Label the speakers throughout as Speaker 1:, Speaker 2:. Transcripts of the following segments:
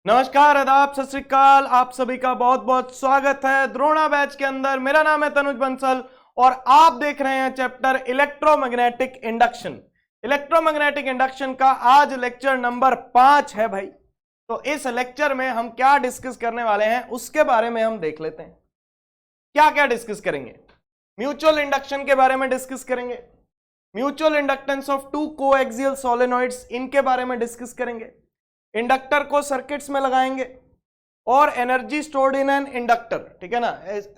Speaker 1: नमस्कार, आदाब, सत श्री अकाल। आप सभी का बहुत बहुत स्वागत है द्रोणा बैच के अंदर। मेरा नाम है तनुज बंसल और आप देख रहे हैं chapter electromagnetic induction. Electromagnetic induction का आज लेक्चर नंबर 5 है भाई। तो इस लेक्चर में हम क्या डिस्कस करने वाले हैं उसके बारे में हम देख लेते हैं। क्या क्या डिस्कस करेंगे? म्यूचुअल इंडक्शन के बारे में डिस्कस करेंगे, mutual inductance of two coaxial solenoids इनके बारे में डिस्कस करेंगे, इंडक्टर को सर्किट्स में लगाएंगे और energy stored in an inductor, ठीक है ना,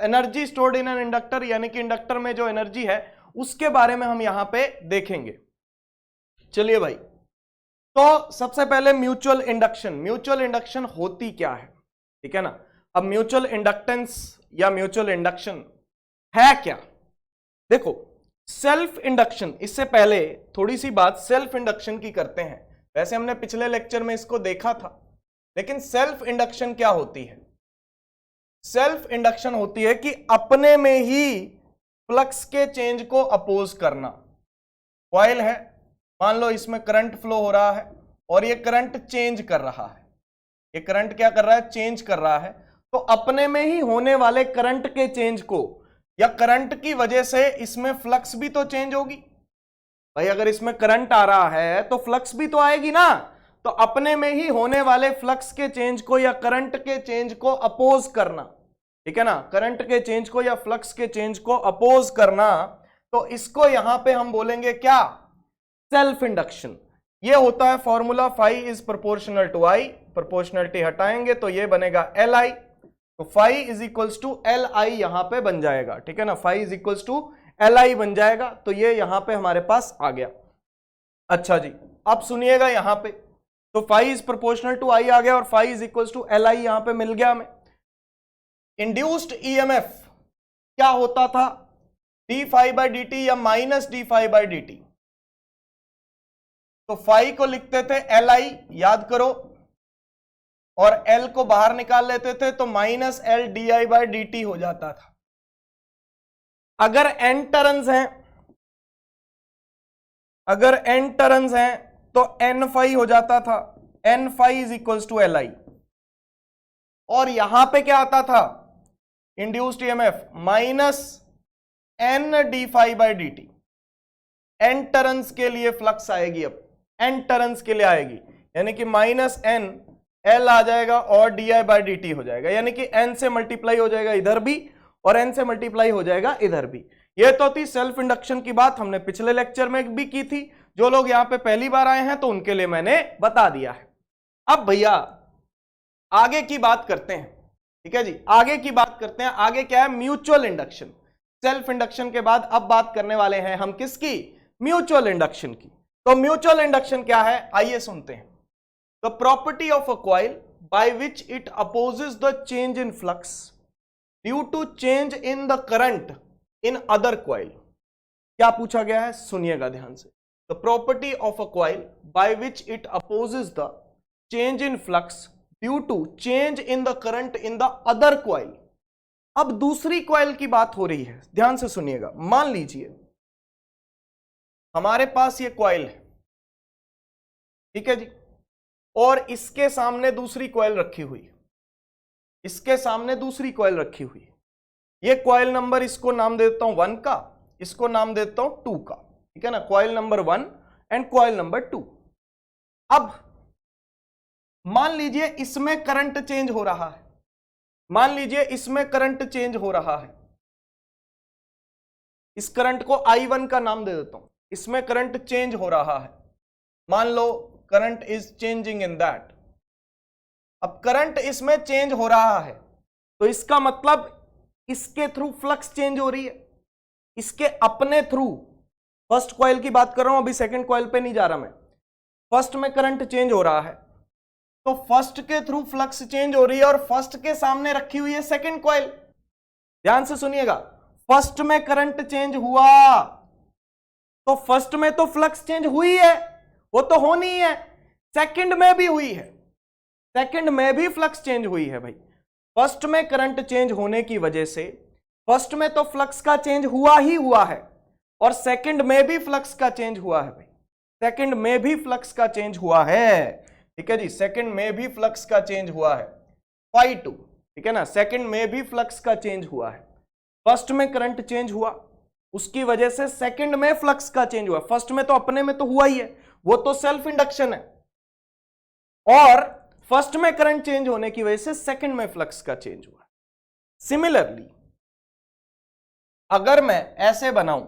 Speaker 1: energy stored in an inductor यानी कि इंडक्टर में जो एनर्जी है उसके बारे में हम यहां पे देखेंगे। चलिए भाई, तो सबसे पहले म्यूचुअल इंडक्शन। म्यूचुअल इंडक्शन होती क्या है, ठीक है ना। अब म्यूचुअल इंडक्टेंस या म्यूचुअल इंडक्शन है क्या? देखो, सेल्फ इंडक्शन, इससे पहले थोड़ी सी बात सेल्फ इंडक्शन की करते हैं। वैसे हमने पिछले लेक्चर में इसको देखा था, लेकिन सेल्फ इंडक्शन क्या होती है? सेल्फ इंडक्शन होती है कि अपने में ही फ्लक्स के चेंज को अपोज करना। कॉइल है, मान लो इसमें करंट फ्लो हो रहा है और ये करंट चेंज कर रहा है। ये करंट क्या कर रहा है? चेंज कर रहा है। तो अपने में ही होने वाले करंट के चेंज को या करंट की वजह से इसमें फ्लक्स भी तो चेंज होगी भाई। अगर इसमें करंट आ रहा है तो फ्लक्स भी तो आएगी ना। तो अपने में ही होने वाले फ्लक्स के चेंज को या करंट के चेंज को अपोज करना, ठीक है ना, करंट के चेंज को या फ्लक्स के चेंज को अपोज करना, तो इसको यहां पे हम बोलेंगे क्या? Self induction. ये होता है formula phi is proportional to I. Proportionality हटाएंगे तो ये बनेगा एल आई। तो phi is equals to L I यहां पे बन जाएगा, ठीक है ना। Phi is equals to L I बन जाएगा। तो ये यहां पे हमारे पास आ गया। अच्छा जी, अब सुनिएगा यहां पे, तो phi is proportional to I आ गया और phi is equals to L I यहां पे मिल गया हमें। इंड्यूस्ड ईएमएफ क्या होता था? D phi by D T या minus D phi by D T. तो फाई को लिखते थे एल आई, याद करो, और एल को बाहर निकाल लेते थे तो minus L D I by D T हो जाता था। अगर एन टर्न्स हैं, अगर एन टर्न्स हैं तो एन फाई हो जाता था। N phi is equals to L I. और यहां पे क्या आता था? Induced EMF minus N D phi by D T. N turns के लिए फ्लक्स आएगी, अब एन टर्न्स के लिए आएगी, यानी कि माइनस एन एल आ जाएगा और D I by D T हो जाएगा, यानी कि एन से मल्टीप्लाई हो जाएगा इधर भी और एन से मल्टीप्लाई हो जाएगा इधर भी। ये तो थी सेल्फ इंडक्शन की बात, हमने पिछले लेक्चर में भी की थी। जो लोग यहां पे पहली बार आए हैं तो उनके लिए मैंने बता दिया है। अब भैया आगे की बात करते हैं, ठीक है जी, आगे की बात करते हैं। आगे क्या है? Mutual induction. सेल्फ इंडक्शन के बाद अब बात करने वाले हैं हम किसकी? म्यूचुअल इंडक्शन की। तो म्यूचुअल इंडक्शन क्या है, आइए सुनते हैं। The property of a coil by which it opposes the change in flux due to change in the current in other coil. क्या पूछा गया है? सुनिएगा ध्यान से। The property of a coil by which it opposes the change in flux due to change in the current in the other coil. अब दूसरी coil की बात हो रही है, ध्यान से सुनिएगा। मान लीजिए हमारे पास ये कॉइल है, ठीक है जी, और इसके सामने दूसरी कॉइल रखी हुई है। इसके सामने दूसरी कॉइल रखी हुई है। ये कॉइल नंबर, इसको नाम दे देता हूं 1 का, इसको नाम देता हूं 2 का, ठीक है ना। Coil number 1 and coil number 2। अब मान लीजिए इसमें करंट चेंज हो रहा है। मान लीजिए इसमें करंट चेंज हो रहा है। इस करंट को I1 का नाम दे देता हूं। इसमें करंट चेंज हो रहा है, मान लो current is changing in that. अब करंट इसमें चेंज हो रहा है तो इसका मतलब इसके थ्रू फ्लक्स चेंज हो रही है, इसके अपने थ्रू। फर्स्ट कॉइल की बात कर रहा हूं, अभी सेकंड कॉइल पे नहीं जा रहा मैं। फर्स्ट में करंट चेंज हो रहा है तो फर्स्ट के थ्रू फ्लक्स चेंज हो रही है और फर्स्ट के सामने रखी हुई है सेकंड कॉइल। ध्यान से सुनिएगा, फर्स्ट में करंट चेंज हुआ तो फर्स्ट में तो फ्लक्स चेंज हुई है, वो तो होनी ही है। सेकंड में भी हुई है, सेकंड में भी फ्लक्स चेंज हुई है भाई। फर्स्ट में करंट चेंज होने की वजह से फर्स्ट में तो फ्लक्स का चेंज हुआ ही हुआ है और सेकंड में भी फ्लक्स का चेंज हुआ है भाई। सेकंड में भी फ्लक्स का चेंज हुआ है। ठीक है जी, सेकंड में भी फ्लक्स का चेंज हुआ है phi 2, ठीक है ना, सेकंड में भी फ्लक्स का चेंज हुआ है। फर्स्ट में करंट चेंज हुआ, उसकी वजह से सेकंड में फ्लक्स का चेंज हुआ। फर्स्ट में तो अपने में तो हुआ ही है, वो तो सेल्फ इंडक्शन है, और फर्स्ट में करंट चेंज होने की वजह से सेकंड में फ्लक्स का चेंज हुआ। सिमिलरली अगर मैं ऐसे बनाऊं,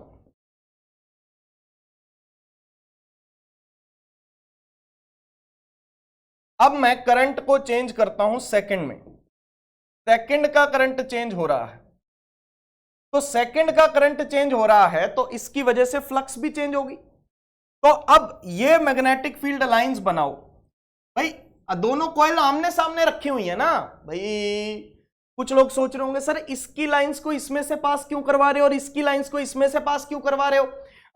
Speaker 1: अब मैं करंट को चेंज करता हूं सेकंड में, सेकंड का करंट चेंज हो रहा है, तो सेकंड का करंट चेंज हो रहा है तो इसकी वजह से फ्लक्स भी चेंज होगी। तो अब ये मैग्नेटिक फील्ड लाइंस बनाओ भाई, दोनों कॉइल आमने सामने रखी हुई है ना भाई। कुछ लोग सोच रहे होंगे सर इसकी लाइंस को इसमें से पास क्यों करवा रहे हो और इसकी लाइंस को इसमें से पास क्यों करवा रहे हो।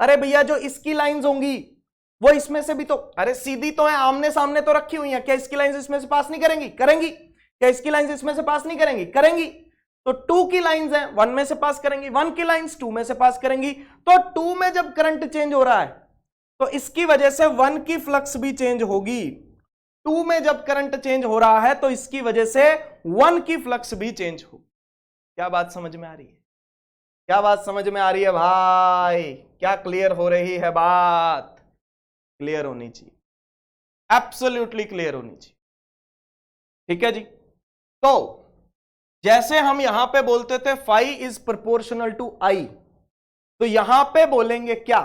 Speaker 1: अरे भैया जो इसकी लाइंस होंगी वो इसमें से भी तो, अरे सीधी तो है, आमने सामने तो रखी हुई है, क्या इसकी लाइंस इसमें से पास नहीं करेंगी? करेंगी। क्या इसकी लाइंस इसमें से पास नहीं करेंगी? करेंगी। तो 2 की लाइंस हैं, 1 में से पास करेंगी, 1 की लाइंस 2 में से पास करेंगी। तो 2 में जब करंट चेंज हो रहा है तो इसकी वजह से 1 की फ्लक्स भी चेंज होगी। 2 में जब करंट चेंज हो रहा है तो इसकी वजह से 1 की फ्लक्स भी चेंज होगी। क्या बात समझ में आ रही है? क्या बात समझ में आ रही है भाई? क्या क्लियर हो रही है बात? क्लियर होनी चाहिए, एब्सोल्युटली क्लियर होनी चाहिए, ठीक है जी। तो जैसे हम यहां पे बोलते थे फाई इज प्रोपोर्शनल टू आई, तो यहां पे बोलेंगे क्या?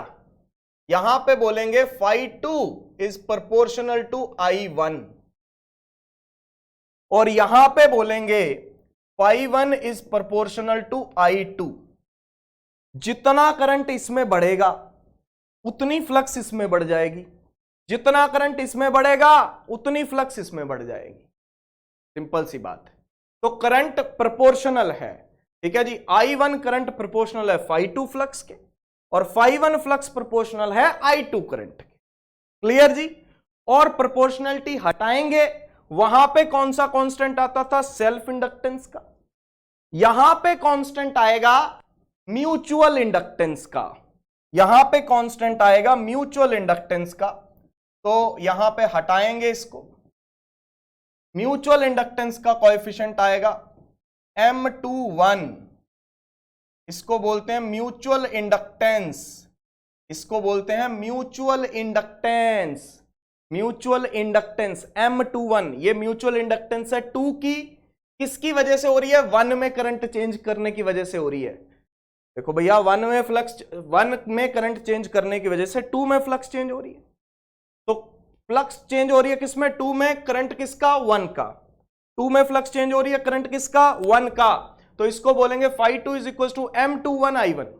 Speaker 1: यहां पे बोलेंगे फाई 2 इज प्रोपोर्शनल टू आई 1, और यहां पे बोलेंगे फाई 1 इज प्रोपोर्शनल टू आई 2। जितना करंट इसमें बढ़ेगा उतनी फ्लक्स इसमें बढ़ जाएगी, जितना करंट इसमें बढ़ेगा उतनी फ्लक्स इसमें बढ़ जाएगी, सिंपल सी बात है। तो करंट प्रोपोर्शनल है, ठीक है जी। I1 करंट प्रोपोर्शनल है फाई 2 फ्लक्स के, और फाई 1 फ्लक्स प्रोपोर्शनल है I2 करंट के। क्लियर जी। और प्रोपोर्शनलिटी हटाएंगे, वहां पे कौन सा कांस्टेंट आता था? सेल्फ इंडक्टेंस का। यहां पे कांस्टेंट आएगा म्यूचुअल इंडक्टेंस का, यहां पे कांस्टेंट आएगा म्यूचुअल इंडक्टेंस का। तो यहां पे हटाएंगे इसको, म्यूचुअल इंडक्टेंस का कोएफिशिएंट आएगा M21, इसको बोलते हैं म्यूचुअल इंडक्टेंस, इसको बोलते हैं mutual inductance, mutual inductance M21। ये म्यूचुअल इंडक्टेंस है 2 की, किसकी वजह से हो रही है? 1 में करंट चेंज करने की वजह से हो रही है। देखो भैया 1 में फ्लक्स, 1 में करंट चेंज करने की वजह से 2 में फ्लक्स चेंज हो रही है। तो फ्लक्स चेंज हो रही है किसमें? 2 में। करंट किसका? 1 का। 2 में फ्लक्स चेंज हो रही है, करंट किसका? 1 का। तो इसको बोलेंगे phi 2 is equal to M21 I1,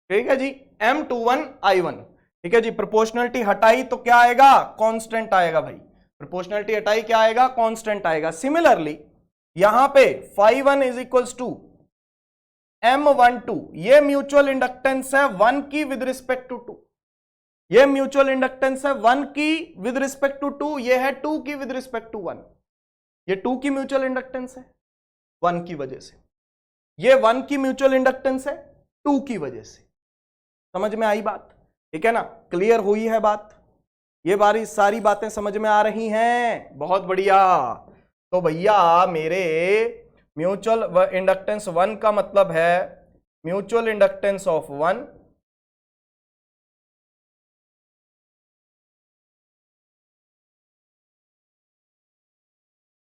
Speaker 1: ठीक है जी, M21 I1, ठीक है जी। प्रोपोर्शनलिटी हटाई तो क्या आएगा? कांस्टेंट आएगा भाई। प्रोपोर्शनलिटी हटाई क्या आएगा? कांस्टेंट आएगा। सिमिलरली यहां पे phi 1 is equal to M12, ये म्यूचुअल इंडक्टेंस है 1 की विद रिस्पेक्ट टू 2, ये म्यूचुअल इंडक्टेंस है 1 की विद रिस्पेक्ट टू 2, ये है 2 की विद रिस्पेक्ट टू 1। ये 2 की म्यूचुअल इंडक्टेंस है 1 की वजह से, ये 1 की म्यूचुअल इंडक्टेंस है 2 की वजह से। समझ में आई बात? ठीक है ना, क्लियर हुई है बात? ये बारी सारी बातें समझ में आ रही हैं? बहुत बढ़िया। तो भैया मेरे म्यूचुअल इंडक्टेंस 1 का मतलब है mutual inductance of 1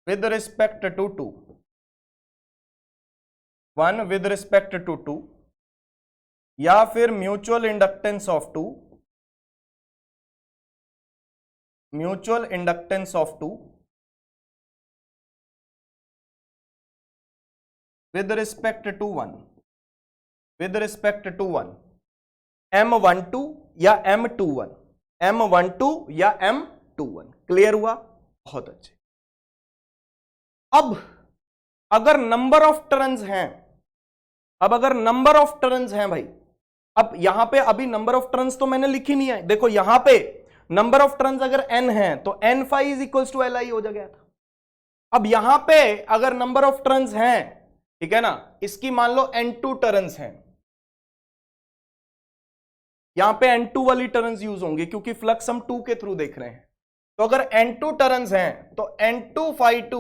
Speaker 1: with respect to 2, 1 with respect to 2, या फिर mutual inductance of 2, mutual inductance of 2 with respect to 1, with respect to 1, M12 या M21, M12 या M21। क्लियर हुआ? बहुत अच्छे। अब अगर नंबर ऑफ टर्न्स हैं, अब अगर नंबर ऑफ टर्न्स हैं भाई, अब यहां पे अभी नंबर ऑफ टर्न्स तो मैंने लिखी नहीं है। देखो यहां पे नंबर ऑफ टर्न्स अगर n है तो n phi is equals to Li हो गया था। अब यहां पे अगर नंबर ऑफ टर्न्स हैं, ठीक है ना, इसकी मान लो n2 टर्न्स हैं, यहां पे n2 वाली टर्न्स यूज होंगी क्योंकि फ्लक्स हम 2 के थ्रू देख रहे हैं। तो अगर N2 टर्न्स हैं तो N2 phi2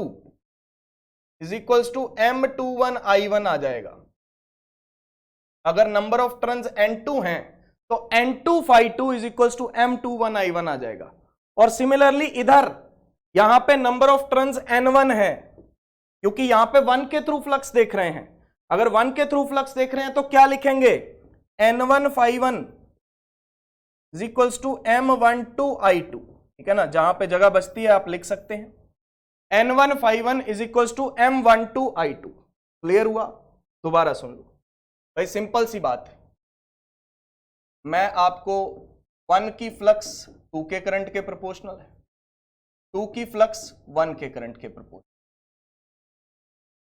Speaker 1: is equals to M21 I1 आ जाएगा। अगर नंबर ऑफ टर्न्स N2 हैं तो N2 phi2 is equals to M21 I1 आ जाएगा। और सिमिलरली इधर यहां पे नंबर ऑफ टर्न्स N1 है, क्योंकि यहां पे 1 के थ्रू फ्लक्स देख रहे हैं। अगर 1 के थ्रू फ्लक्स देख रहे हैं तो क्या लिखेंगे, N1 phi1 is equals to M12 I2, ठीक है ना, जहां पे जगह बचती है आप लिख सकते हैं N1 phi1 is equals to M12 I2। Clear हुआ? दोबारा सुन लो भाई, सिंपल सी बात है। मैं आपको 1 की फ्लक्स 2 के करंट के प्रोपोर्शनल है, 2 की फ्लक्स 1 के करंट के प्रोपोर्शनल।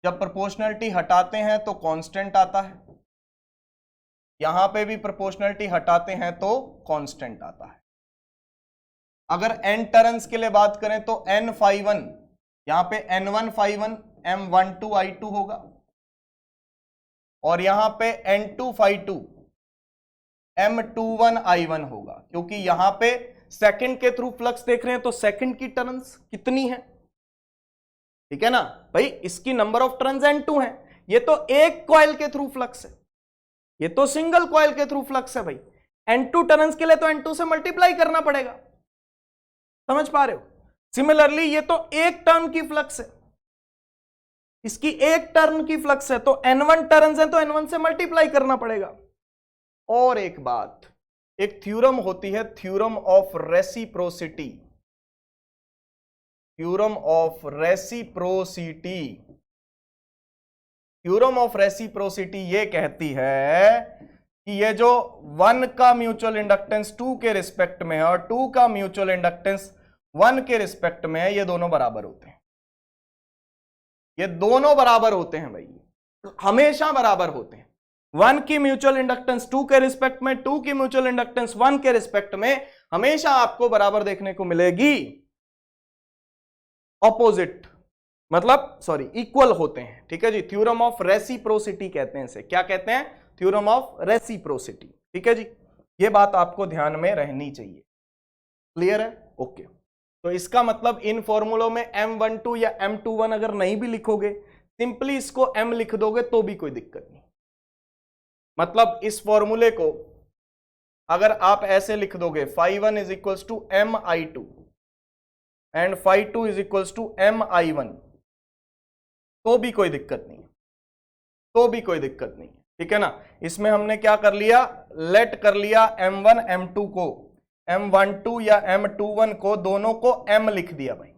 Speaker 1: जब प्रोपोर्शनलिटी हटाते हैं तो कांस्टेंट आता है, यहां पे भी प्रोपोर्शनलिटी हटाते हैं तो कांस्टेंट आता है। अगर n टर्न्स के लिए बात करें तो n phi1, यहां पे N1 phi1 M12 I2 होगा, और यहां पे N2 phi2 M21 I1 होगा, क्योंकि यहां पे सेकंड के थ्रू फ्लक्स देख रहे हैं तो सेकंड की टर्न्स कितनी है, ठीक है ना भाई, इसकी नंबर ऑफ टर्न्स N2 है। ये तो एक कॉइल के थ्रू फ्लक्स है, ये तो सिंगल कॉइल के थ्रू फ्लक्स है भाई। N2 टर्न्स के लिए तो N2 से मल्टीप्लाई करना पड़ेगा, समझ पा रहे हो? सिमिलरली ये तो एक टर्न की फ्लक्स है, इसकी एक टर्न की फ्लक्स है, तो N1 टर्न्स है तो N1 से मल्टीप्लाई करना पड़ेगा। और एक बात, एक थ्योरम होती है, theorem of reciprocity, theorem of reciprocity. Theorem of reciprocity ये कहती है कि ये जो 1 का म्यूचुअल इंडक्टेंस 2 के रिस्पेक्ट में है और 2 का म्यूचुअल इंडक्टेंस 1 के रिस्पेक्ट में है, ये दोनों बराबर होते हैं, ये दोनों बराबर होते हैं भाई, हमेशा बराबर होते हैं। 1 की म्यूचुअल इंडक्टेंस 2 के रिस्पेक्ट में, 2 की म्यूचुअल इंडक्टेंस 1 के रिस्पेक्ट में हमेशा आपको बराबर देखने को मिलेगी। ऑपोजिट मतलब सॉरी इक्वल होते हैं, ठीक है जी। थ्योरम ऑफ रेसिप्रोसिटी कहते हैं इसे, क्या कहते हैं, थ्योरम ऑफ रेसिप्रोसिटी, ठीक है जी। ये बात आपको ध्यान में रहनी चाहिए, क्लियर है? ओके। तो इसका मतलब इन फॉर्मूलों में M12 या M21 अगर नहीं भी लिखोगे, सिंपली इसको M लिख दोगे तो भी कोई दिक्कत नहीं। मतलब इस फॉर्मूले को अगर आप ऐसे लिख दोगे, phi1 is equals to MI2 and phi2 is equals to MI1, तो भी कोई दिक्कत नहीं, तो भी कोई दिक्कत नहीं, ठीक है ना। इसमें हमने क्या कर लिया, लेट कर लिया M1 M2 को, M12 या M21 को, दोनों को M लिख दिया भाई,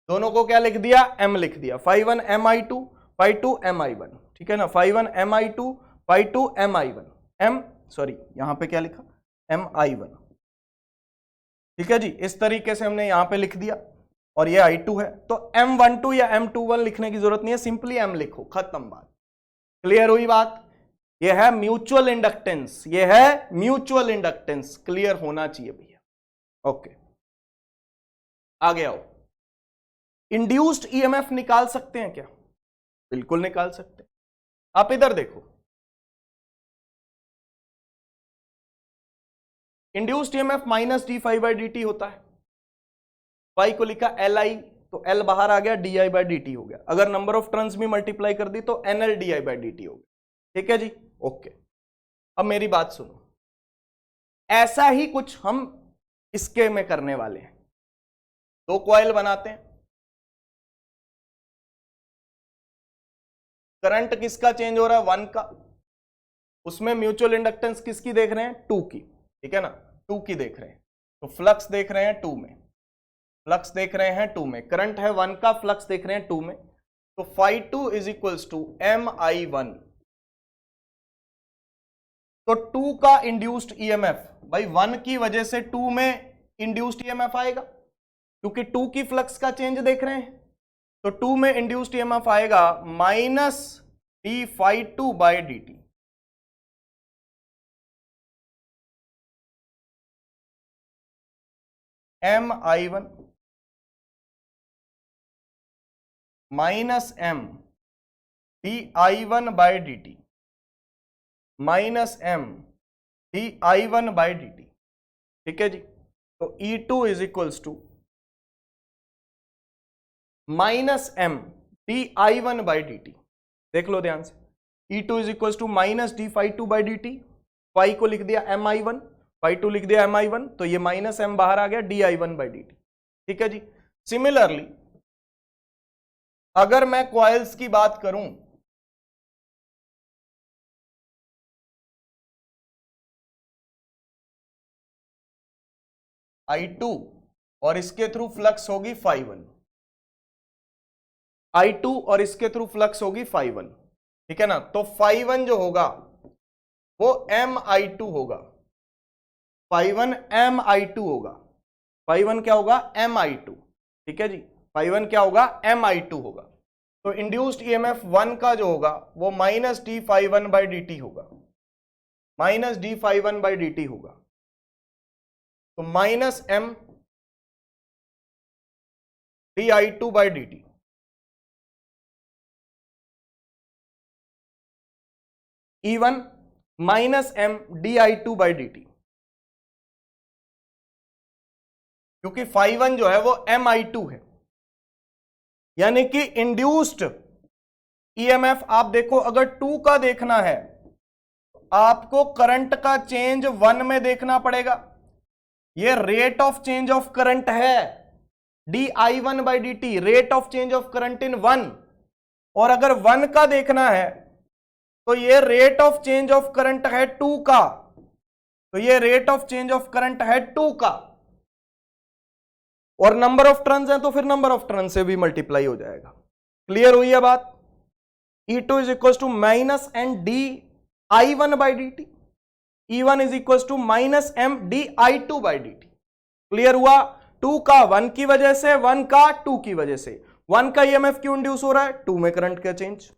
Speaker 1: दोनों को क्या लिख दिया, M लिख दिया। phi1 MI2 phi2 MI1, ठीक है ना, phi1 MI2 phi2 MI1 sorry यहां पे क्या लिखा, MI1, ठीक है जी। इस तरीके से हमने यहां पे लिख दिया और ये I2 है, तो M12 या M21 लिखने की जरूरत नहीं है, सिंपली M लिखो, खत्म बात। क्लियर हुई बात? ये है म्यूचुअल इंडक्टेंस, ये है म्यूचुअल इंडक्टेंस, क्लियर होना चाहिए भैया। ओके, आगे आओ। इंड्यूस्ड ईएमएफ निकाल सकते हैं क्या? बिल्कुल निकाल सकते हैं। आप इधर देखो, induced EMF minus D phi by D T होता है, फाई को लिखा एल आई, तो एल बाहर आ गया, D I by D T हो गया। अगर नंबर ऑफ टर्न्स भी मल्टीप्लाई कर दी तो N L D I by D T हो गया, ठीक है जी। ओके, अब मेरी बात सुनो, ऐसा ही कुछ हम इसके में करने वाले हैं। दो कॉइल बनाते हैं, करंट किसका चेंज हो रहा है, 1 का, उसमें म्यूचुअल इंडक्टेंस किसकी देख रहे हैं, 2 की, ठीक है ना, 2 की देख रहे हैं। तो फ्लक्स देख रहे हैं 2 में, फ्लक्स देख रहे हैं 2 में, करंट है 1 का, फ्लक्स देख रहे हैं 2 में, तो phi2 is equals to MI1। तो 2 का इंड्यूस्ड ईएमएफ भाई 1 की वजह से 2 में इंड्यूस्ड ईएमएफ आएगा, क्योंकि 2 की फ्लक्स का चेंज देख रहे हैं, तो 2 में इंड्यूस्ड ईएमएफ आएगा minus D phi2 by D T. MI1 minus M D I1 by D T minus M D I1 by D T, ठीक है जी। तो E2 is equals to minus M D I one by D T. देख लो ध्यान से, E2 is equal to minus D phi two by D T, phi को लिख दिया M I one, phi two लिख दिया एम आई वन, तो ये माइनस एम बाहर आ गया D I one by D T. ठीक है जी। सिमिलरली अगर मैं कॉइल्स की बात करूं, I2 और इसके थ्रू फ्लक्स होगी फाई वन, I2 और इसके थ्रू फ्लक्स होगी फाई वन, ठीक है ना। तो फाई वन जो होगा वो MI2 होगा, फाई वन MI2 होगा, फाई वन क्या होगा MI2, ठीक है जी। फाई वन क्या होगा MI2 होगा। तो इंड्यूस्ड ईएमएफ 1 का जो होगा वो minus D phi one by D T होगा, minus D phi one by D T होगा। तो minus M D I two by D T, E1 minus M D I two by D T, क्योंकि phi one जो है वो MI2 है, यानी कि इंड्यूस्ड ईएमएफ आप देखो, अगर 2 का देखना है आपको करंट का चेंज 1 में देखना पड़ेगा। ये rate of change of current है D I one by D T, rate of change of current in 1। और अगर 1 का देखना है तो ये rate of change of current है 2 का, तो ये rate of change of current है 2 का। और नंबर ऑफ टर्न्स है तो फिर नंबर ऑफ टर्न से भी मल्टीप्लाई हो जाएगा। क्लियर हुई है बात। E2 is equal to minus N D I one by D T, E1 is equal to minus M D I two by D T. Clear हुआ। 2 का 1 की वजह से, 1 का 2 की वजह से। 1 का ईएमएफ क्यों इंड्यूस हो रहा है? 2 में करंट का चेंज,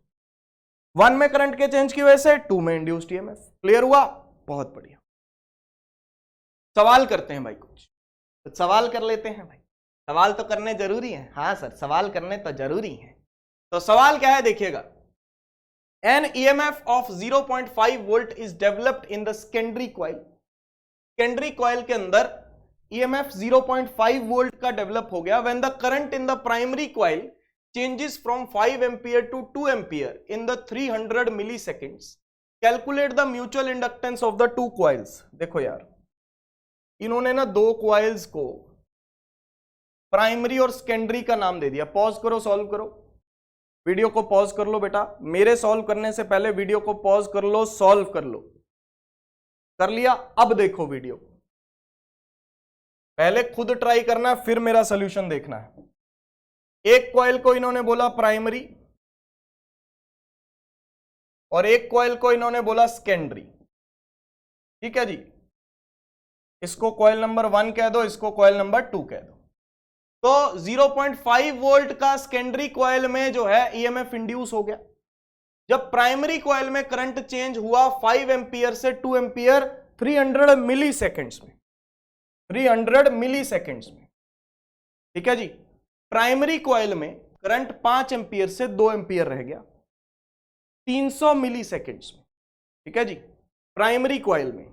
Speaker 1: 1 में करंट के चेंज की वजह से 2 में इंड्यूस्ड ईएमएफ। क्लियर हुआ, बहुत बढ़िया। सवाल करते हैं भाई, कुछ सवाल कर लेते हैं भाई, सवाल तो करने जरूरी है। हाँ सर, सवाल करने तो जरूरी है। तो सवाल क्या है देखिएगा, an EMF of 0.5 volt is developed in the secondary coil. Secondary coil के अंदर ईएमएफ 0.5 वोल्ट का डेवलप हो गया when the current in the primary coil changes from 5 ampere to 2 ampere in the 300 milliseconds. Calculate the mutual inductance of the 2 coils. देखो यार, इन्होंने ना 2 coils को प्राइमरी और सेकेंडरी का नाम दे दिया। पॉज करो, सॉल्व करो, वीडियो को पॉज कर लो बेटा, मेरे सॉल्व करने से पहले वीडियो को पॉज कर लो, सॉल्व कर लो। कर लिया? अब देखो वीडियो, पहले खुद ट्राई करना है फिर मेरा सोल्यूशन देखना है। एक कॉइल को इन्होंने बोला प्राइमरी और एक कॉइल को इन्होंने बोला सेकेंडरी, ठीक है जी। इसको कॉइल नंबर 1 कह दो, इसको कॉइल नंबर 2 कह दो। तो 0.5 वोल्ट का सेकेंडरी कॉइल में जो है ईएमएफ इंड्यूस हो गया। जब प्राइमरी कॉइल में करंट चेंज हुआ 5 एम्पियर से 2 एम्पियर 300 मिली सेकेंड्स में, 300 मिली सेकेंड्स में, ठीक है जी। प्राइमरी कॉइल में करंट 5 एम्पियर से 2 एम्पियर रह गया 300 मिली सेकेंड्स में, ठीक है जी। प्राइमरी कॉइल में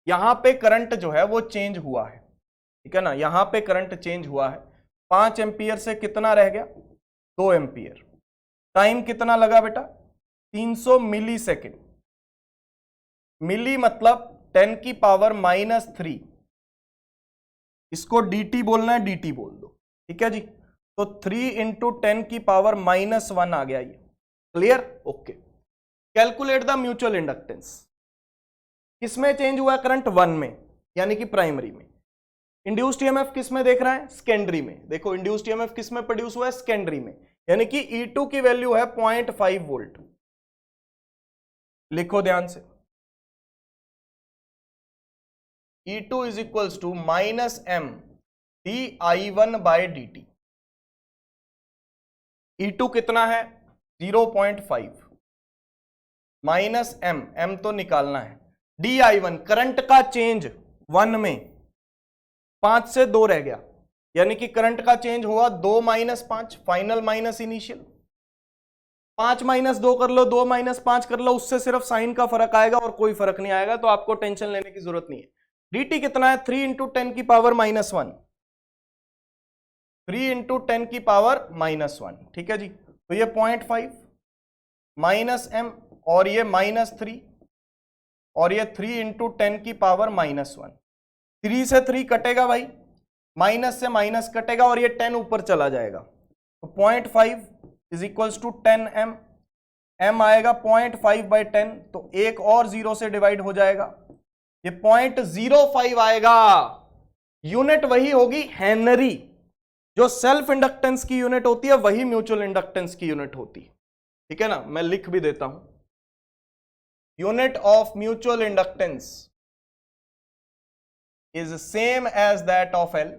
Speaker 1: यहां पे करंट जो है वो चेंज हुआ है, ठीक है ना, यहां पे करंट चेंज हुआ है। 5 एम्पियर से कितना रह गया? 2 एम्पियर। टाइम कितना लगा बेटा? 300 मिली सेकेंड। मिली मतलब 10 की पावर -3, इसको dt बोलना है, dt बोल दो, ठीक है जी। तो 3 इंटू 10 की पावर -1 आ गया ये। Clear? Okay. Calculate the mutual inductance. किसमें चेंज हुआ करंट? 1 में, यानी कि प्राइमरी में। इंड्यूस्ड ईएमएफ किस में देख रहा है? सेकेंडरी में। देखो इंड्यूस्ड ईएमएफ किस में प्रोड्यूस हुआ है? सेकेंडरी में, यानी कि E2 की वैल्यू है 0.5 वोल्ट। लिखो ध्यान से, E2 is equals to minus M D I one by D T. E2 कितना है? 0.5 माइनस एम, एम तो निकालना है, डी आई वन करंट का चेंज 1 में 5 से 2 रह गया, यानी कि करंट का चेंज हुआ 2 - 5, फाइनल माइनस इनिशियल। 5 - 2 कर लो, 2 - 5 कर लो, उससे सिर्फ साइन का फर्क आएगा और कोई फर्क नहीं आएगा, तो आपको टेंशन लेने की जरूरत नहीं है। dt कितना है? 3 इंटू 10 की पावर -1। 3 इंटू 10 की पावर -1, ठीक है जी। तो ये 0.5 माइनस m और ये -3 और ये 3 इंटू 10 की पावर -1। 3 से 3 कटेगा भाई, माइनस से माइनस कटेगा और ये 10 ऊपर चला जाएगा। तो 0.5 is equals to 10m, m आएगा 0.5/10, तो एक और 0 से डिवाइड हो जाएगा, ये 0.05 आएगा। यूनिट वही होगी हेनरी, जो सेल्फ इंडक्टेंस की यूनिट होती है वही म्यूचुअल इंडक्टेंस की यूनिट होती है, ठीक है ना। मैं लिख भी देता हूं, unit of mutual inductance is same as that of L,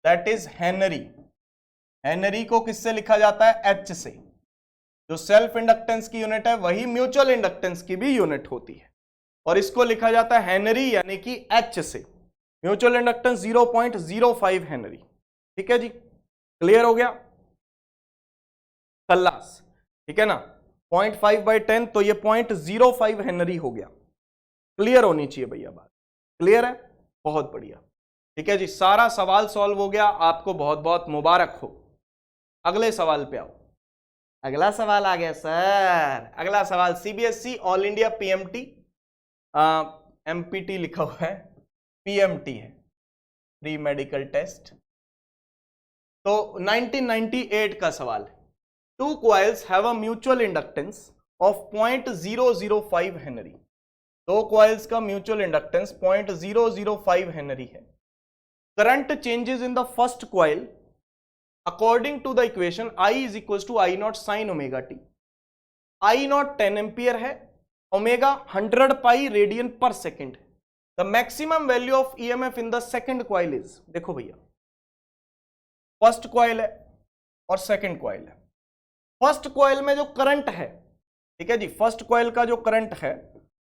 Speaker 1: that is henry. Henry को किससे लिखा जाता है? H से। जो सेल्फ इंडक्टेंस की यूनिट है वही म्यूचुअल इंडक्टेंस की भी यूनिट होती है, और इसको लिखा जाता है हेनरी यानी कि H से। म्यूचुअल इंडक्टेंस 0.05 हेनरी, ठीक है जी। क्लियर हो गया? खल्लास, ठीक है ना। 0.5/10 तो ये 0.05 हेनरी हो गया। क्लियर होनी चाहिए भैया बात, क्लियर है? बहुत बढ़िया, ठीक है जी। सारा सवाल सॉल्व हो गया, आपको बहुत बहुत मुबारक हो। अगले सवाल पे आओ। अगला सवाल आ गया सर, अगला सवाल CBSE all India PMT, empty लिखा हुआ है, पीएमटी है, प्री मेडिकल टेस्ट। तो 1998 का सवाल है। Two coils have a mutual inductance of 0.005 henry. दो कॉइल्स का म्यूचुअल इंडक्टेंस 0.005 हेनरी है। Current changes in the first coil according to the equation I is equal to I not sine omega T. I not 10 ampere है, omega 100 pi radian per second. The maximum value of EMF in the second coil is, देखो भैया, first coil है और second coil है। First coil में जो current है, ठीक है जी, फर्स्ट कॉइल का जो करंट है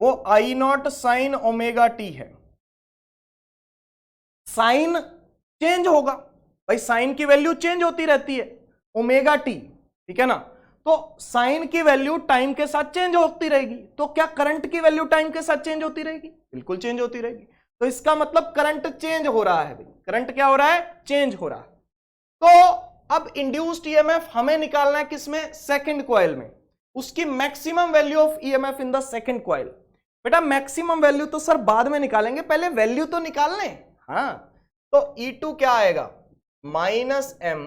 Speaker 1: वो I not sine omega T है। साइन चेंज होगा भाई, साइन की वैल्यू चेंज होती रहती है, ओमेगा टी, ठीक है ना। तो साइन की वैल्यू टाइम के साथ चेंज होती रहेगी, तो क्या करंट की वैल्यू टाइम के साथ चेंज होती रहेगी? बिल्कुल चेंज होती रहेगी। तो इसका मतलब करंट चेंज हो रहा है भाई, करंट क्या हो रहा है? चेंज हो रहा है। तो अब इंड्यूस्ड ईएमएफ हमें निकालना है किसमें? सेकंड कॉइल में। उसकी maximum value of EMF in the second coil. बेटा मैक्सिमम वैल्यू तो सर बाद में निकालेंगे, पहले वैल्यू तो निकाल लें। हाँ, तो E2 क्या आएगा? -m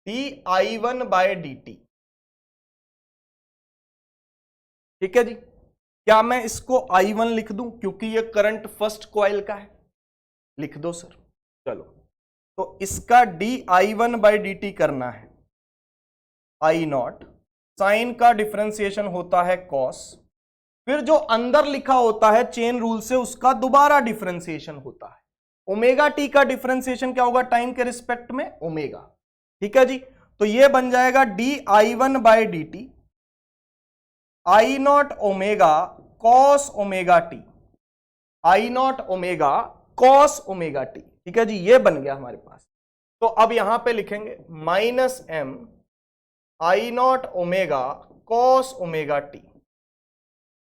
Speaker 1: dI1/dt, ठीक है जी। क्या मैं इसको I1 लिख दूं क्योंकि ये करंट फर्स्ट कॉइल का है? लिख दो सर। चलो, तो इसका dI1/dt करना है। I नॉट साइन का डिफरेंशिएशन होता है cos, फिर जो अंदर लिखा होता है चेन रूल से उसका दोबारा डिफरेंशिएशन होता है। ओमेगा टी का डिफरेंशिएशन क्या होगा? टाइम के रिस्पेक्ट में ओमेगा, ठीक है जी। तो ये बन जाएगा dI1/dt I not omega cos omega T, I not omega cos omega T, ठीक है जी। ये बन गया हमारे पास। तो अब यहां पे लिखेंगे -m I not omega cos omega T,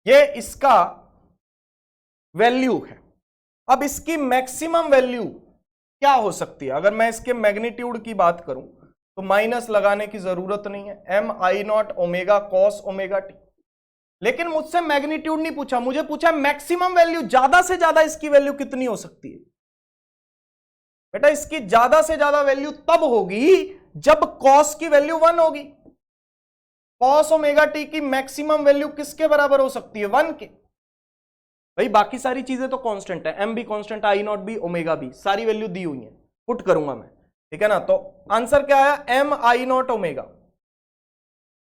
Speaker 1: ये इसका वैल्यू है। अब इसकी मैक्सिमम वैल्यू क्या हो सकती है? अगर मैं इसके मैग्नीट्यूड की बात करूं तो माइनस लगाने की जरूरत नहीं है, m I not omega cos omega T. लेकिन मुझसे मैग्नीट्यूड नहीं पूछा, मुझे पूछा मैक्सिमम वैल्यू, ज्यादा से ज्यादा इसकी वैल्यू कितनी हो सकती है? बेटा इसकी ज्यादा से ज्यादा वैल्यू तब होगी जब कॉस की वैल्यू 1 होगी। कॉस ओमेगा टी की मैक्सिमम वैल्यू किसके बराबर हो सकती है? 1 के। भाई बाकी सारी चीजें तो कांस्टेंट है, m भी कांस्टेंट, I नॉट भी, ओमेगा भी, सारी वैल्यू दी हुई है, पुट करूंगा मैं, ठीक है ना। तो आंसर क्या आया? m I नॉट ओमेगा,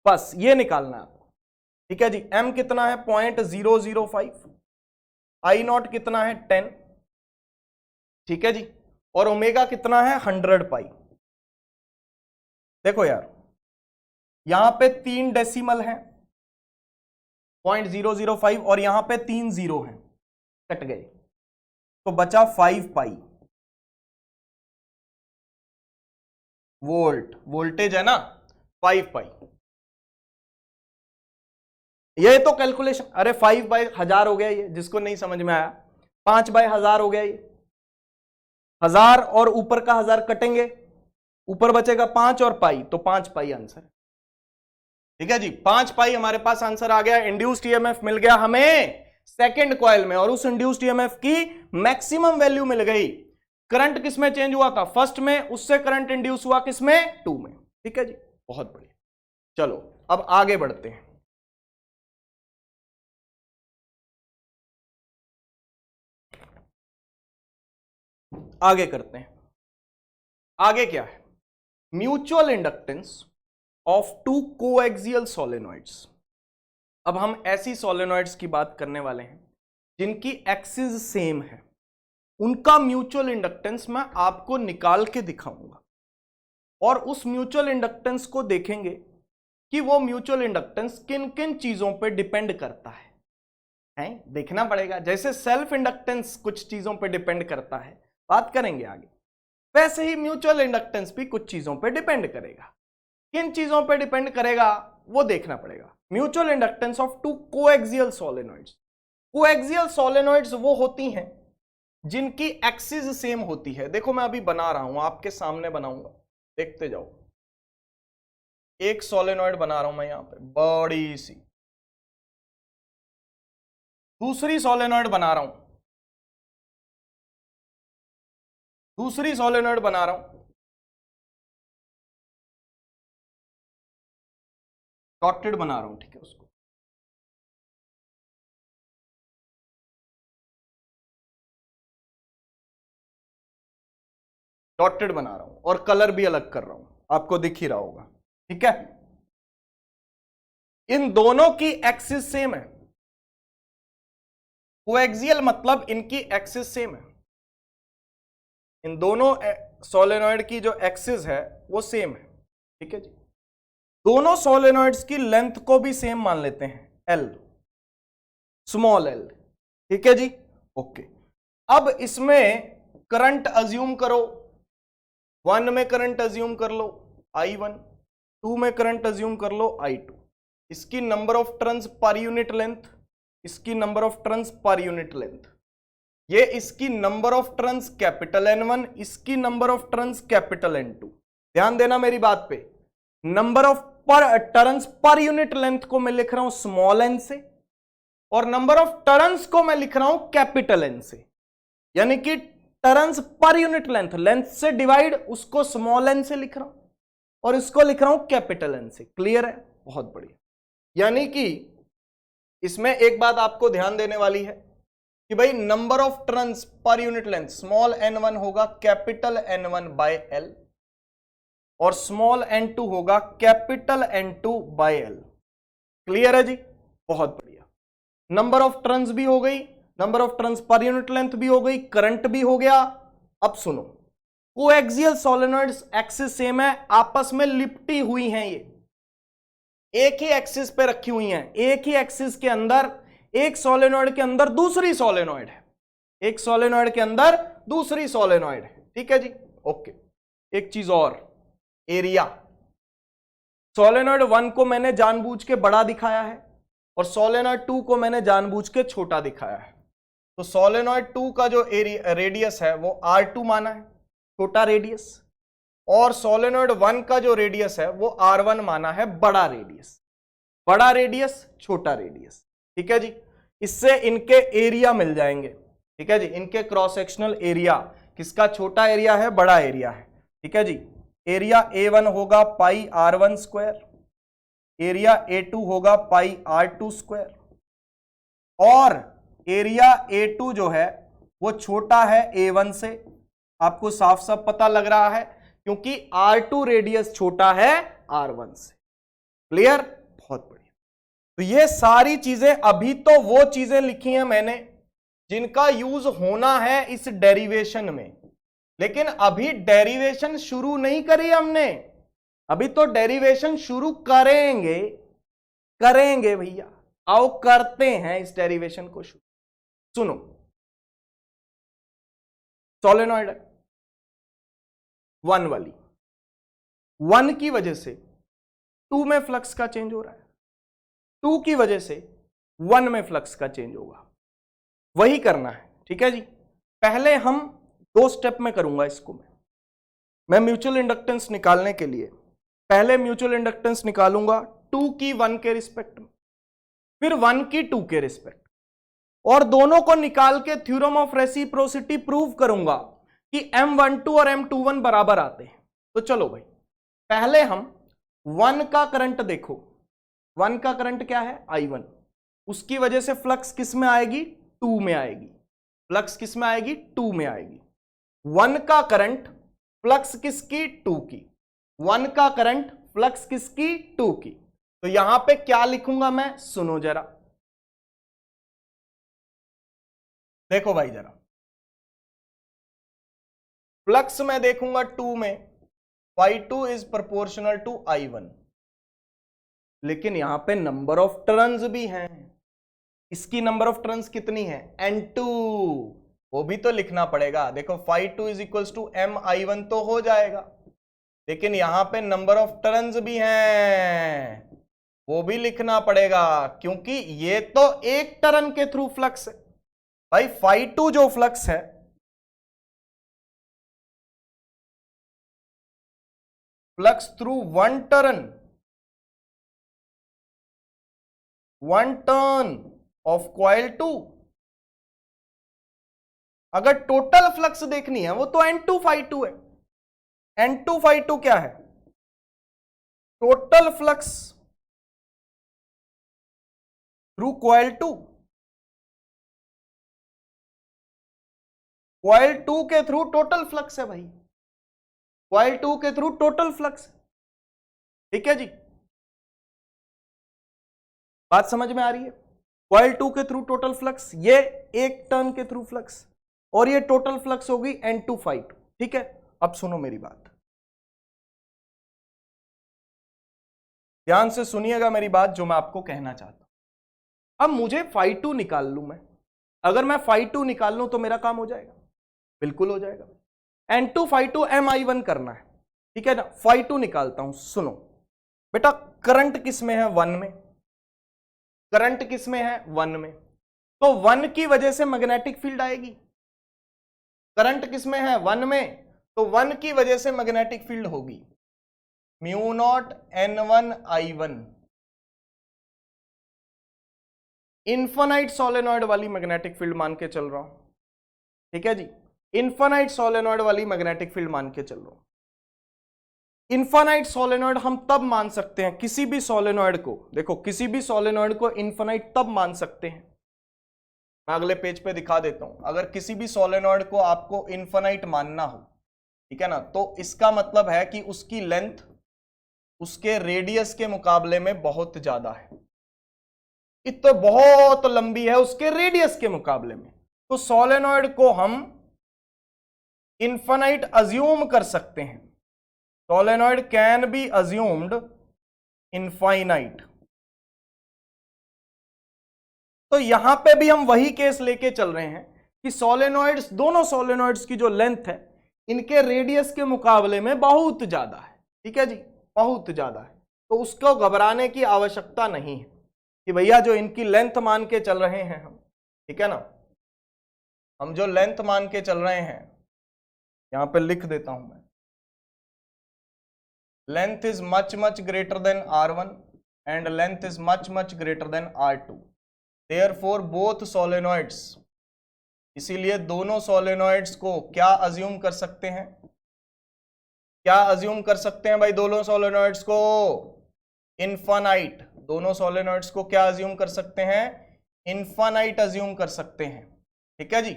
Speaker 1: बस ये निकालना है आपको, ठीक है जी। m कितना है? 0.005, I नॉट कितना है? 10, ठीक है जी, और ओमेगा कितना है? 100 पाई। देखो यार, यहां पे 3 डेसिमल है 0.005 और यहां पे 3 जीरो हैं, कट गए, तो बचा 5 पाई वोल्ट। वोल्टेज है ना 5 पाई। ये तो कैलकुलेशन, अरे 5/1000 हो गया ये, जिसको नहीं समझ में आया 5/1000 हो गया ये, 1000 और ऊपर का 1000 कटेंगे, ऊपर बचेगा 5 और पाई, तो 5 पाई आंसर। ठीक है जी, 5 पाई हमारे पास आंसर आ गया। इंड्यूस्ड ईएमएफ मिल गया हमें सेकंड कॉइल में, और उस इंड्यूस्ड ईएमएफ की मैक्सिमम वैल्यू मिल गई। करंट किसमें चेंज हुआ था? फर्स्ट में, उससे करंट इंड्यूस हुआ किसमें? 2 में। ठीक है जी, बहुत बढ़िया। चलो अब आगे बढ़ते हैं। आगे करते हैं। आगे क्या है? Mutual inductance of two coaxial solenoids. अब हम ऐसी सोलेनॉइड्स की बात करने वाले हैं जिनकी एक्सिस सेम है, उनका म्यूचुअल इंडक्टेंस मैं आपको निकाल के दिखाऊंगा, और उस म्यूचुअल इंडक्टेंस को देखेंगे कि वो म्यूचुअल इंडक्टेंस किन किन चीजों पे डिपेंड करता है, देखना पड़ेगा। जैसे सेल्फ इंडक्टेंस कुछ चीजों पे डिपेंड करता है, बात करेंगे आगे, वैसे ही म्यूचुअल इंडक्टेंस भी कुछ चीजों पे डिपेंड करेगा। किन चीजों पे डिपेंड करेगा वो देखना पड़ेगा। Mutual inductance of two coaxial solenoids. Coaxial solenoids वो होती हैं जिनकी एक्सिस सेम होती है। देखो मैं अभी बना रहा हूं, आपके सामने बनाऊंगा, देखते जाओ। एक सोलेनॉइड बना रहा हूं मैं यहां पे, बड़ी सी। दूसरी सोलेनॉइड बना रहा हूं, दूसरी सोलेनॉइड बना रहा हूं, डॉटेड बना रहा हूं, ठीक है, उसको डॉटेड बना रहा हूं और कलर भी अलग कर रहा हूं, आपको दिख ही रहा होगा। ठीक है, इन दोनों की एक्सिस सेम है। कोएक्सियल मतलब इनकी एक्सिस सेम है। इन दोनों सोलेनॉइड की जो एक्सिस है वो सेम है। ठीक है जी, दोनों सोलेनॉइड्स की लेंथ को भी सेम मान लेते हैं, एल, स्मॉल एल। ठीक है जी, ओके। अब इसमें करंट अज्यूम करो, 1 में करंट अज्यूम कर लो I1, 2 में करंट अज्यूम कर लो I2। इसकी number of turns per unit length, इसकी number of turns per unit length, ये इसकी number of turns capital N1, इसकी number of turns capital N2। ध्यान देना मेरी बात पे, number of turns per unit length को मैं लिख रहा हूं स्मॉल n से, और नंबर ऑफ टर्न्स को मैं लिख रहा हूं कैपिटल N से। यानी कि turns per unit length, length से डिवाइड, उसको स्मॉल n से लिख रहा हूं और इसको लिख रहा हूं कैपिटल N से। क्लियर है? बहुत बढ़िया। यानी कि इसमें एक बात आपको ध्यान देने वाली है कि भाई number of turns per unit length small n1 होगा कैपिटल N1 बाय L, और स्मॉल n2 होगा capital N2 bye L। Clear है जी? बहुत बढ़िया। नंबर ऑफ टर्न्स भी हो गई, number of turns per unit length भी हो गई, करंट भी हो गया। अब सुनो, कोएक्सियल सोलेनॉइड्स एक्सिस सेम है, आपस में लिपटी हुई हैं, ये एक ही एक्सिस पे रखी हुई हैं। एक ही एक्सिस के अंदर, एक सोलेनॉइड के अंदर दूसरी सोलेनॉइड है, एक सोलेनॉइड के अंदर दूसरी सोलेनॉइड है। ठीक है जी, ओके। एक चीज और, एरिया। सोलेनॉइड 1 को मैंने जानबूझ के बड़ा दिखाया है और सोलेनॉइड 2 को मैंने जानबूझ के छोटा दिखाया है। तो सोलेनॉइड 2 का जो रेडियस है वो R2 माना है, छोटा रेडियस, और सोलेनॉइड 1 का जो रेडियस है वो R1 माना है, बड़ा रेडियस। बड़ा रेडियस, छोटा रेडियस। ठीक है जी, इससे इनके एरिया मिल जाएंगे। ठीक है जी, इनके क्रॉस सेक्शनल एरिया, किसका छोटा एरिया है, बड़ा एरिया है। ठीक है जी, एरिया A1 होगा पाई R1 स्क्वायर, एरिया A2 होगा पाई R2 स्क्वायर, और एरिया A2 जो है वो छोटा है A1 से। आपको साफ साफ पता लग रहा है क्योंकि R2 रेडियस छोटा है R1 से। क्लियर? बहुत बढ़िया। तो ये सारी चीजें, अभी तो वो चीजें लिखी हैं मैंने जिनका यूज होना है इस डेरिवेशन में, लेकिन अभी डेरिवेशन शुरू नहीं करी हमने, अभी तो डेरिवेशन शुरू करेंगे। करेंगे भैया, आओ करते हैं इस डेरिवेशन को शुरू। सुनो, सोलेनॉइड 1 वाली, 1 की वजह से 2 में फ्लक्स का चेंज हो रहा है, 2 की वजह से 1 में फ्लक्स का चेंज होगा। वही करना है। ठीक है जी। पहले हम 2 स्टेप में करूंगा इसको। मैं म्यूचुअल इंडक्टेंस निकालने के लिए पहले म्यूचुअल इंडक्टेंस निकालूंगा 2 की 1 के रिस्पेक्ट में, फिर 1 की 2 के रिस्पेक्ट, और दोनों को निकाल के थ्योरम ऑफ रेसिप्रोसिटी प्रूव करूंगा कि M12 और M21 बराबर आते हैं। तो चलो भाई, पहले हम 1 का करंट देखो। 1 का करंट क्या है? I1। उसकी वजह से फ्लक्स किस में आएगी? 2 में आएगी। फ्लक्स किस में आएगी? 2 में आएगी। 1 का करंट फ्लक्स किसकी? 2 की। 1 का करंट फ्लक्स किसकी? 2 की। तो यहां पे क्या लिखूंगा मैं? सुनो जरा, देखो भाई जरा, फ्लक्स में देखूंगा 2 में, phi2 is proportional to I1, लेकिन यहां पे नंबर ऑफ टर्न्स भी हैं। इसकी नंबर ऑफ टर्न्स कितनी है? N2, वो भी तो लिखना पड़ेगा। देखो phi2 is equals to MI1 तो हो जाएगा, लेकिन यहां पे नंबर ऑफ टर्न्स भी हैं, वो भी लिखना पड़ेगा, क्योंकि ये तो एक टर्न के थ्रू फ्लक्स है भाई। phi2 जो फ्लक्स है, flux through one turn off coil 2। अगर टोटल फ्लक्स देखनी है वो तो N2 phi2 है। N2 phi2 क्या है? Total flux through coil 2। Coil 2 के थ्रू टोटल फ्लक्स है भाई, कॉइल 2 के थ्रू टोटल फ्लक्स। ठीक है जी, बात समझ में आ रही है? कॉइल 2 के थ्रू टोटल फ्लक्स, ये एक टर्न के थ्रू फ्लक्स, और ये टोटल फ्लक्स होगी N2 phi2। ठीक है, अब सुनो मेरी बात, ध्यान से सुनिएगा मेरी बात जो मैं आपको कहना चाहता हूं। अब मुझे phi2 निकाल लूं मैं, अगर मैं phi2 निकाल लूं तो मेरा काम हो जाएगा? बिल्कुल हो जाएगा। N2 phi2 MI1 करना है, ठीक है ना। phi2 निकालता हूं, सुनो बेटा, करंट किस में है? 1 में। करंट किस में है? 1 में। तो 1 की वजह से मैग्नेटिक फील्ड आएगी। करंट किस में है? 1 में। तो 1 की वजह से मैग्नेटिक फील्ड होगी mu naught N1 I1। Infinite solenoid वाली मैग्नेटिक फील्ड मान के चल रहा हूं, ठीक है जी। इन्फिनाइट सोलेनॉइड वाली मैग्नेटिक फील्ड मान के चल रहा हूं। इन्फिनाइट सोलेनॉइड हम तब मान सकते हैं, किसी भी सोलेनॉइड को, देखो किसी भी सोलेनॉइड को इन्फिनाइट तब मान सकते हैं, मैं अगले पेज पे दिखा देता हूं। अगर किसी भी सोलेनॉइड को आपको इन्फिनाइट मानना हो, ठीक है ना, तो इसका मतलब है कि उसकी लेंथ उसके रेडियस के मुकाबले में बहुत ज्यादा है, इतना बहुत लंबी है उसके रेडियस के मुकाबले में। तो सोलेनॉइड को हम इन्फिनाइट अज्यूम कर सकते हैं। Solenoid can be assumed infinite. तो यहां पे भी हम वही केस लेके चल रहे हैं कि सोलेनॉइड्स, दोनों सोलेनॉइड्स की जो लेंथ है इनके रेडियस के मुकाबले में बहुत ज्यादा है, ठीक है जी, बहुत ज्यादा है। तो उसको घबराने की आवश्यकता नहीं है कि भैया जो इनकी लेंथ मान के चल रहे हैं हम, ठीक है ना, हम जो लेंथ मान के चल रहे हैं, यहां पे लिख देता हूं मैं, length is much much greater than R1 and length is much much greater than R2, therefore both solenoids, इसीलिए दोनों सोलेनॉइड्स को क्या अज्यूम कर सकते हैं? क्या अज्यूम कर सकते हैं भाई दोनों सोलेनॉइड्स को? इनफाइनाइट। दोनों सोलेनॉइड्स को क्या अज्यूम कर सकते हैं? इनफाइनाइट अज्यूम कर सकते हैं, ठीक है जी,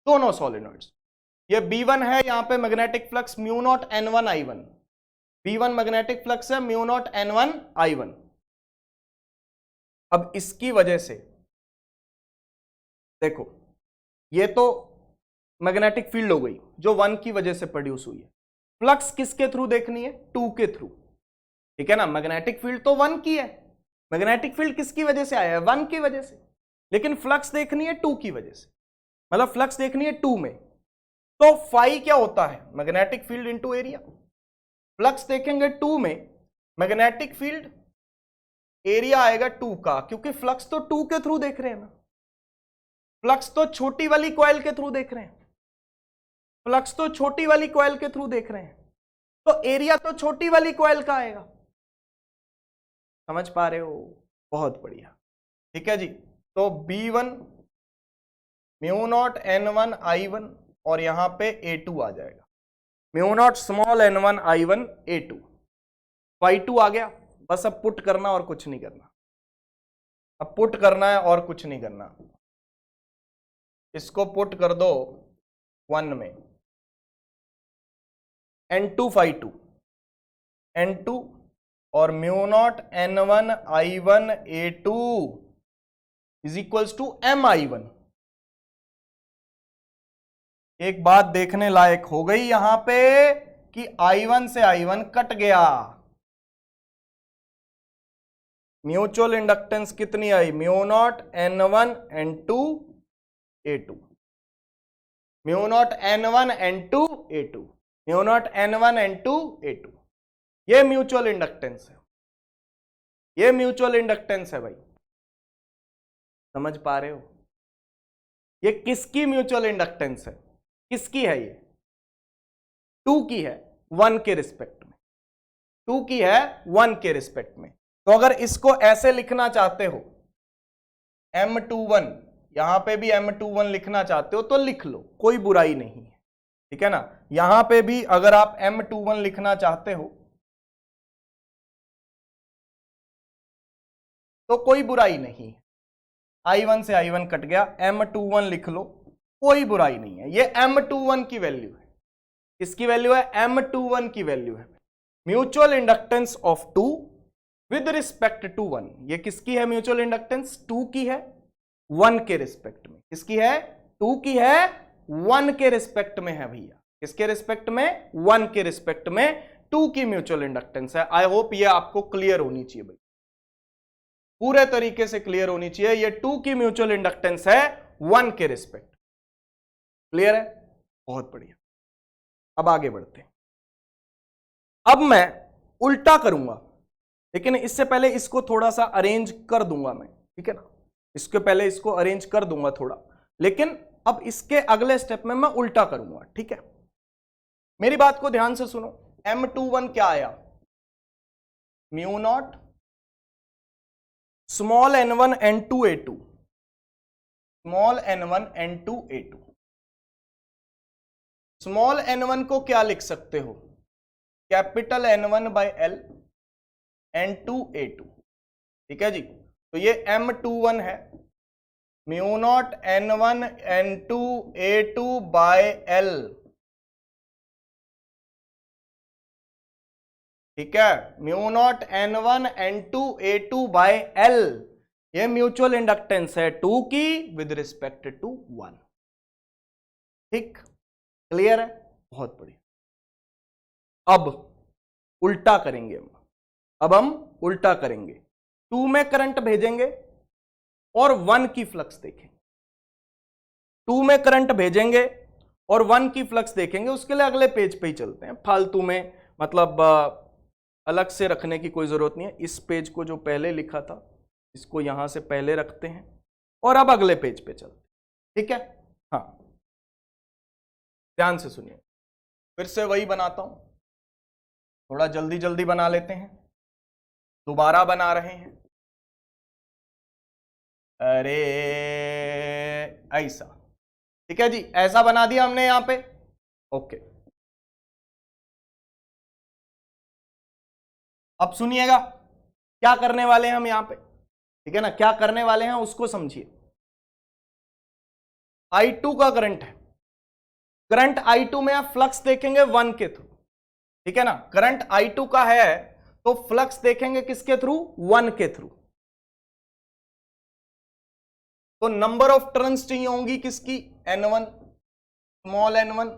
Speaker 1: दोनों सोलेनॉइड्स। ये B1 है, यहां पे magnetic flux mu naught N1 I1, B1 magnetic flux है म्यू नॉट N1 I1। अब इसकी वजह से देखो, ये तो मैग्नेटिक फील्ड हो गई जो 1 की वजह से प्रोड्यूस हुई है। फ्लक्स किसके थ्रू देखनी है? 2 के थ्रू, ठीक है ना। मैग्नेटिक फील्ड तो 1 की है, मैग्नेटिक फील्ड किसकी वजह से आया है? 1 की वजह से, लेकिन फ्लक्स देखनी है 2 की वजह से, मतलब फ्लक्स देखनी है 2 में। तो फाई क्या होता है? Magnetic field into area. Flux देखेंगे 2 में, मैग्नेटिक फील्ड एरिया आएगा 2 का, क्योंकि फ्लक्स तो 2 के थ्रू देख रहे हैं ना, फ्लक्स तो छोटी वाली कॉइल के थ्रू देख रहे हैं, फ्लक्स तो छोटी वाली कॉइल के थ्रू देख रहे हैं, तो एरिया तो छोटी वाली कॉइल का आएगा। समझ पा रहे हो? बहुत बढ़िया। ठीक है जी, तो B1 mu naught N1 I1 और यहां पे A2 आ जाएगा, mu not small N1 I1 A2, phi2 आ गया। बस अब पुट करना और कुछ नहीं करना, अब पुट करना है और कुछ नहीं करना। इसको पुट कर दो 1 में, N2 phi2 N2 और mu not N1 I1 A2 is equals to MI1। एक बात देखने लायक हो गई यहां पे कि I1 से I1 कट गया, म्यूचुअल इंडक्टेंस कितनी आई, mu not N1 N2 A2, mu not N1 N2 A2, mu not N1 N2 A2। ये म्यूचुअल इंडक्टेंस है, ये म्यूचुअल इंडक्टेंस है भाई। समझ पा रहे हो? ये किसकी म्यूचुअल इंडक्टेंस है, किसकी है? ये 2 की है 1 के रिस्पेक्ट में, 2 की है 1 के रिस्पेक्ट में। तो अगर इसको ऐसे लिखना चाहते हो M21, यहां पे भी M21 लिखना चाहते हो तो लिख लो, कोई बुराई नहीं है। ठीक है ना, यहां पे भी अगर आप M21 लिखना चाहते हो तो कोई बुराई नहीं है। I1 से I1 कट गया, M21 लिख लो, कोई बुराई नहीं है। ये M21 की वैल्यू है, किसकी वैल्यू है? M21 की वैल्यू है। Mutual inductance of 2 with respect to 1, ये किसकी है म्यूचुअल इंडक्टेंस? 2 की है 1 के रिस्पेक्ट में। किसकी है? 2 की है 1 के रिस्पेक्ट में है भैया। किसके रिस्पेक्ट में? 1 के रिस्पेक्ट में 2 की म्यूचुअल इंडक्टेंस है। आई होप ये आपको क्लियर होनी चाहिए भाई, पूरे तरीके से क्लियर होनी चाहिए। ये 2 की म्यूचुअल इंडक्टेंस है 1 के रिस्पेक्ट। क्लियर है? बहुत बढ़िया। अब आगे बढ़ते हैं। अब मैं उल्टा करूंगा, लेकिन इससे पहले इसको थोड़ा सा अरेंज कर दूंगा मैं। ठीक है ना, इसके पहले इसको अरेंज कर दूंगा थोड़ा, लेकिन अब इसके अगले स्टेप में मैं उल्टा करूंगा। ठीक है, मेरी बात को ध्यान से सुनो। M21 क्या आया? Mu not small N1 N2 A2, small N1 N2 A2। Small N1 को क्या लिख सकते हो? Capital N1 by L N2 A2। ठीक है जी, तो ये M21 है, mu not N1 N2 A2 by L। ठीक है, mu not N1 N2 A2 by L, ये म्यूचुअल इंडक्टेंस है 2 की विद रिस्पेक्ट टू 1। ठीक, क्लियर है? बहुत बढ़िया। अब उल्टा करेंगे हम, अब हम उल्टा करेंगे। 2 में करंट भेजेंगे और 1 की फ्लक्स देखेंगे। 2 में करंट भेजेंगे और 1 की फ्लक्स देखेंगे। उसके लिए अगले पेज पे ही चलते हैं, फालतू में मतलब अलग से रखने की कोई जरूरत नहीं है। इस पेज को जो पहले लिखा था इसको यहां से पहले रखते हैं और अब अगले पेज पे चलते हैं। ठीक है? हाँ, ध्यान से सुनिए, फिर से वही बनाता हूं, थोड़ा जल्दी जल्दी बना लेते हैं। दोबारा बना रहे हैं, अरे ऐसा। ठीक है जी, ऐसा बना दिया हमने यहां पे। ओके, अब सुनिएगा क्या करने वाले हैं हम यहां पे। ठीक है ना, क्या करने वाले हैं उसको समझिए। I2 का करंट है, करंट I2 में आप फ्लक्स देखेंगे 1 के थ्रू। ठीक है ना, करंट I2 का है तो फ्लक्स देखेंगे किसके थ्रू? 1 के थ्रू। तो नंबर ऑफ टर्न्स चाहिए होंगी किसकी? N1 स्मॉल N1,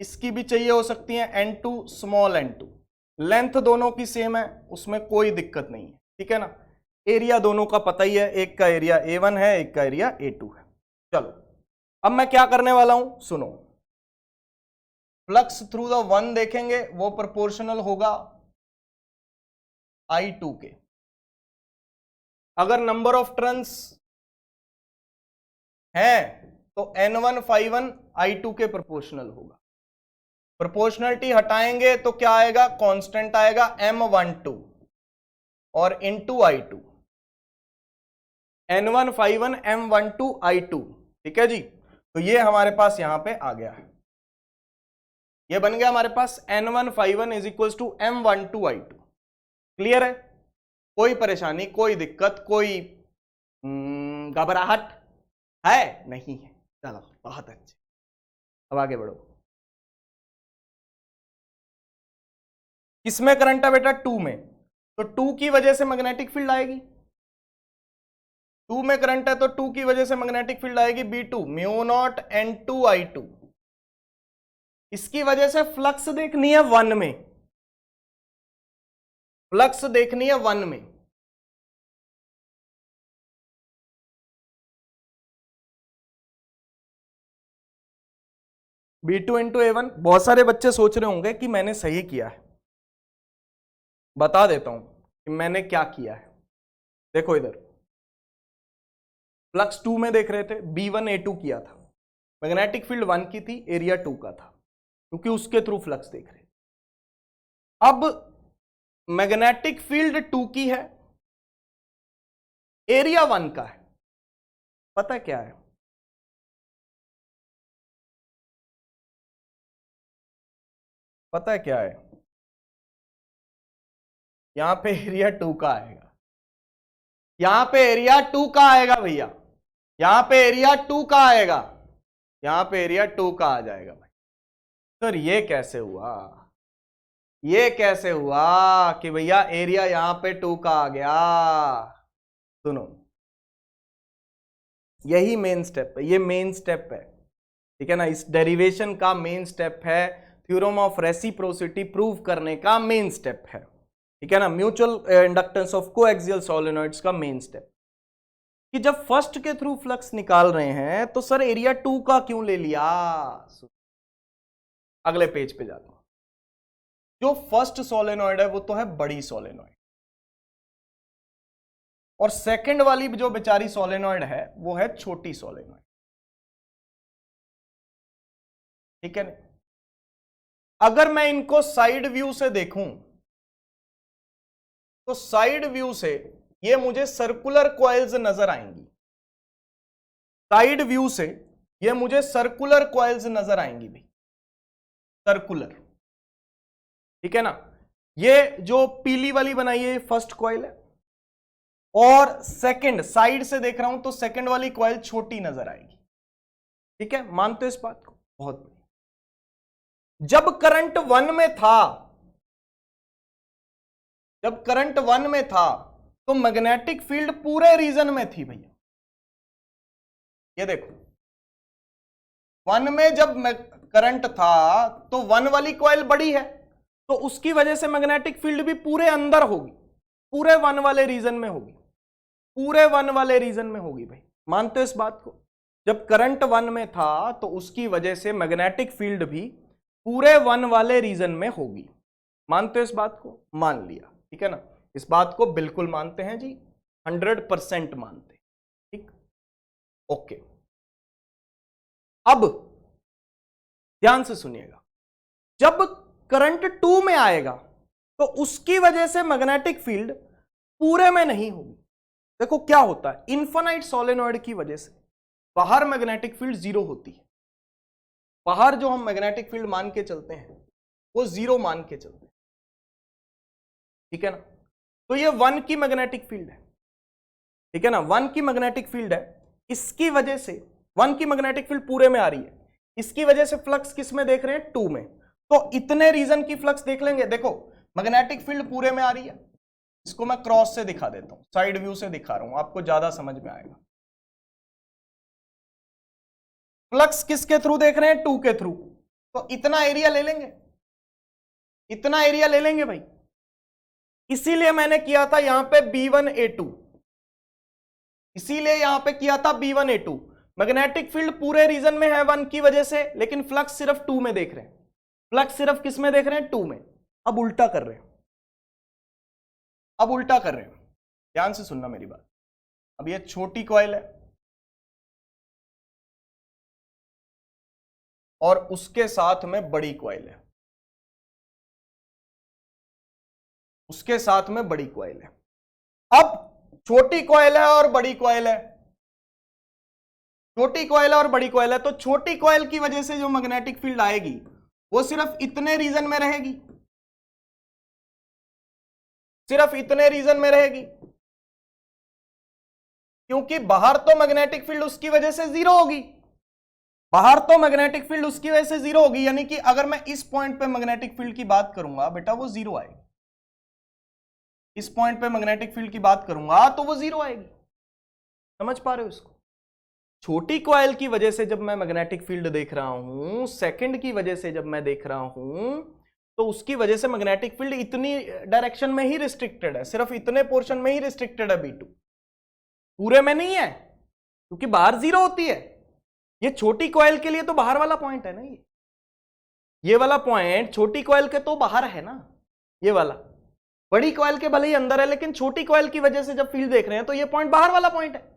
Speaker 1: इसकी भी चाहिए हो सकती है N2 स्मॉल N2। लेंथ दोनों की सेम है, उसमें कोई दिक्कत नहीं है। ठीक है ना, एरिया दोनों का पता ही है, एक का एरिया A1 है, एक का एरिया A2 है। चलो, अब मैं क्या करने वाला हूं सुनो। फ्लक्स थ्रू द 1 देखेंगे, वो प्रोपोर्शनल होगा I2 के। अगर नंबर ऑफ टर्न्स है तो N1 I2 के प्रोपोर्शनल होगा। प्रोपोर्शनलिटी हटाएंगे तो क्या आएगा, कांस्टेंट आएगा M12 और into I2, N1 M12 I2। ठीक है जी, तो ये हमारे पास यहां पे आ गया है, ये बन गया हमारे पास N1 is equal to M12 I2। Clear है, कोई परेशानी, कोई दिक्कत, कोई घबराहट है नहीं है? चलो बहुत अच्छे, अब आगे बढ़ो। किसमें करंट है बेटा, 2 में, तो 2 की वजह से मैग्नेटिक फील्ड आएगी। 2 में करंट है तो 2 की वजह से मैग्नेटिक फील्ड आएगी B2 μ0 N2 I2। इसकी वजह से फ्लक्स देखनी है 1 में, फ्लक्स देखनी है 1 में। B2 into A1। बहुत सारे बच्चे सोच रहे होंगे कि मैंने सही किया है, बता देता हूं कि मैंने क्या किया है। देखो इधर फ्लक्स 2 में देख रहे थे, B1 A2 किया था, मैग्नेटिक फील्ड 1 की थी, एरिया 2 का था, क्योंकि उसके थ्रू फ्लक्स देख रहे। अब मैग्नेटिक फील्ड 2 की है, एरिया 1 का है, पता क्या है, पता है क्या है, यहां पे एरिया 2 का आएगा, यहां पे एरिया 2 का आएगा भैया, यहां पे एरिया 2 का आएगा, यहां पे एरिया 2 का आ जाएगा भाई। सर ये कैसे हुआ, ये कैसे हुआ कि भैया एरिया यहां पे 2 का आ गया? सुनो, यही मेन स्टेप है, ये मेन स्टेप है, ठीक है ना, इस डेरिवेशन का मेन स्टेप है, थ्योरम ऑफ रेसिप्रोसिटी प्रूव करने का मेन स्टेप है, ठीक है ना, mutual inductance of coaxial solenoids का मेन स्टेप, कि जब फर्स्ट के थ्रू फ्लक्स निकाल रहे हैं तो सर एरिया 2 का क्यों ले लिया। अगले पेज पे जाता हूं। जो फर्स्ट सोलेनॉइड है वो तो है बड़ी सोलेनॉइड, और सेकंड वाली जो बेचारी सोलेनॉइड है वो है छोटी सोलेनॉइड, ठीक है ना। अगर मैं इनको साइड व्यू से देखूं तो साइड व्यू से ये मुझे सर्कुलर कॉइल्स नजर आएंगी, साइड व्यू से ये मुझे सर्कुलर कॉइल्स नजर आएंगी भाई, सर्कुलर, ठीक है ना। ये जो पीली वाली बनाई है फर्स्ट कॉइल है, और सेकंड साइड से देख रहा हूं तो सेकंड वाली कॉइल छोटी नजर आएगी, ठीक है, मानते हो इस बात को? बहुत बढ़िया। जब करंट 1 में था, जब करंट 1 में था तो मैग्नेटिक फील्ड पूरे रीजन में थी भैया, ये देखो 1 में जब करंट था तो 1 वाली कॉइल बड़ी है, तो उसकी वजह से मैग्नेटिक फील्ड भी पूरे अंदर होगी, पूरे 1 वाले रीजन में होगी, पूरे 1 वाले रीजन में होगी भाई, मानते हो इस बात को? जब करंट 1 में था तो उसकी वजह से मैग्नेटिक फील्ड भी पूरे 1 वाले रीजन में होगी, मानते हो इस बात को? मान लिया, ठीक है ना, इस बात को बिल्कुल मानते हैं जी, 100% मानते हैं, ठीक, ओके। अब ध्यान से सुनिएगा, जब करंट 2 में आएगा तो उसकी वजह से मैग्नेटिक फील्ड पूरे में नहीं होगी। देखो क्या होता है, इन्फिनाइट सोलेनॉइड की वजह से बाहर मैग्नेटिक फील्ड 0 होती है, बाहर जो हम मैग्नेटिक फील्ड मान के चलते हैं वो 0 मान के चलते हैं, ठीक है ना। तो ये 1 की मैग्नेटिक फील्ड है, ठीक है ना, 1 की मैग्नेटिक फील्ड है, इसकी वजह से 1 की मैग्नेटिक फील्ड पूरे में आ रही है, इसकी वजह से फ्लक्स किस में देख रहे हैं, 2 में, तो इतने रीजन की फ्लक्स देख लेंगे। देखो मैग्नेटिक फील्ड पूरे में आ रही है, इसको मैं क्रॉस से दिखा देता हूं, साइड व्यू से दिखा रहा हूं, आपको ज्यादा समझ में आएगा। फ्लक्स किसके थ्रू देख रहे हैं, 2 के थ्रू, तो इतना एरिया ले लेंगे, इतना एरिया ले लेंगे भाई, इसीलिए मैंने किया था यहां पे B1 A2, इसीलिए यहां पे किया था B1 A2। मैग्नेटिक फील्ड पूरे रीजन में है 1 की वजह से, लेकिन फ्लक्स सिर्फ 2 में देख रहे हैं, फ्लक्स सिर्फ किस में देख रहे हैं, 2 में। अब उल्टा कर रहे हैं, अब उल्टा कर रहे हैं, ध्यान से सुनना मेरी बात। अब ये छोटी कॉइल है, और उसके साथ में बड़ी कॉइल है, उसके साथ में बड़ी कॉइल है। अब छोटी कॉइल है और बड़ी कॉइल है, छोटी कॉइल और बड़ी कॉइल है, तो छोटी कॉइल की वजह से जो मैग्नेटिक फील्ड आएगी वो सिर्फ इतने रीजन में रहेगी, सिर्फ इतने रीजन में रहेगी, क्योंकि बाहर तो मैग्नेटिक फील्ड उसकी वजह से जीरो होगी, बाहर तो मैग्नेटिक फील्ड उसकी वजह से जीरो होगी, यानी कि अगर मैं इस पॉइंट पे मैग्नेटिक फील्ड की बात करूंगा बेटा वो जीरो आएगी, इस पॉइंट पे मैग्नेटिक फील्ड की बात करूंगा तो वो जीरो आएगी। समझ पा रहे हो इसको? छोटी कॉइल की वजह से जब मैं मैग्नेटिक फील्ड देख रहा हूं, सेकंड की वजह से जब मैं देख रहा हूं, तो उसकी वजह से मैग्नेटिक फील्ड इतनी डायरेक्शन में ही रिस्ट्रिक्टेड है, सिर्फ इतने पोर्शन में ही रिस्ट्रिक्टेड है B2, पूरे में नहीं है, क्योंकि बाहर जीरो होती है। ये छोटी कॉइल के लिए तो बाहर वाला पॉइंट है ना, ये वाला पॉइंट छोटी कॉइल के तो बाहर है ना, ये वाला बड़ी कॉइल के भले ही अंदर है, लेकिन छोटी कॉइल की वजह से जब फील्ड देख रहे हैं तो ये पॉइंट बाहर वाला पॉइंट है।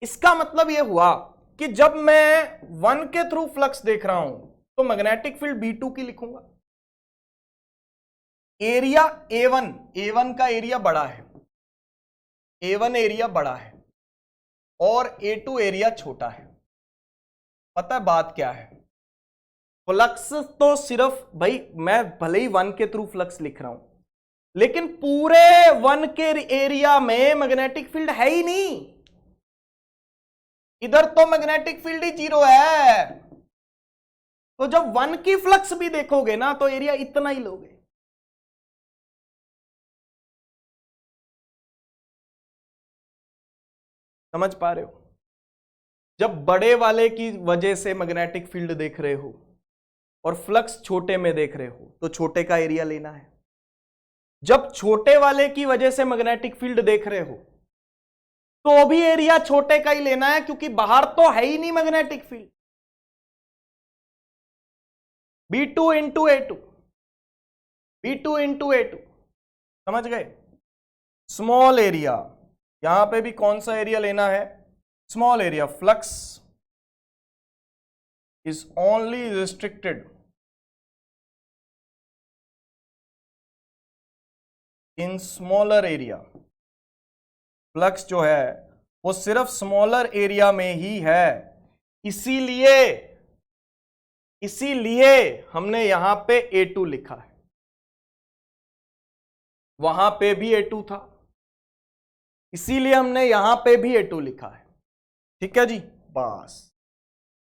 Speaker 1: इसका मतलब यह हुआ कि जब मैं 1 के थ्रू फ्लक्स देख रहा हूं तो मैग्नेटिक फील्ड B2 की लिखूंगा, एरिया A1 का एरिया बड़ा है, A1 एरिया बड़ा है और A2 एरिया छोटा है। पता है बात क्या है? फ्लक्स तो सिर्फ भाई मैं भले ही 1 के थ्रू फ्लक्स लिख रहा हूं, लेकिन पूरे 1 के एरिया में मैग्नेटिक फील्ड है ही नहीं, इधर तो मैग्नेटिक फील्ड ही जीरो है। तो जब 1 की फ्लक्स भी देखोगे ना तो एरिया इतना ही लोगे। समझ पा रहे हो? जब बड़े वाले की वजह से मैग्नेटिक फील्ड देख रहे हो और फ्लक्स छोटे में देख रहे हो तो छोटे का एरिया लेना है। जब छोटे वाले की वजह से मैग्नेटिक फील्ड देख रहे हो तो भी एरिया छोटे का ही लेना है, क्योंकि बाहर तो है ही नहीं magnetic field. B2 into A2, B2 into A2, समझ गए? स्मॉल एरिया, यहां पे भी कौन सा एरिया लेना है? Small area. Flux is only restricted in smaller area. Flux जो है वो सिर्फ स्मॉलर एरिया में ही है, इसीलिए हमने यहां पे A2 लिखा है, वहां पे भी A2 था, इसीलिए हमने यहां पे भी A2 लिखा है। ठीक है जी, बस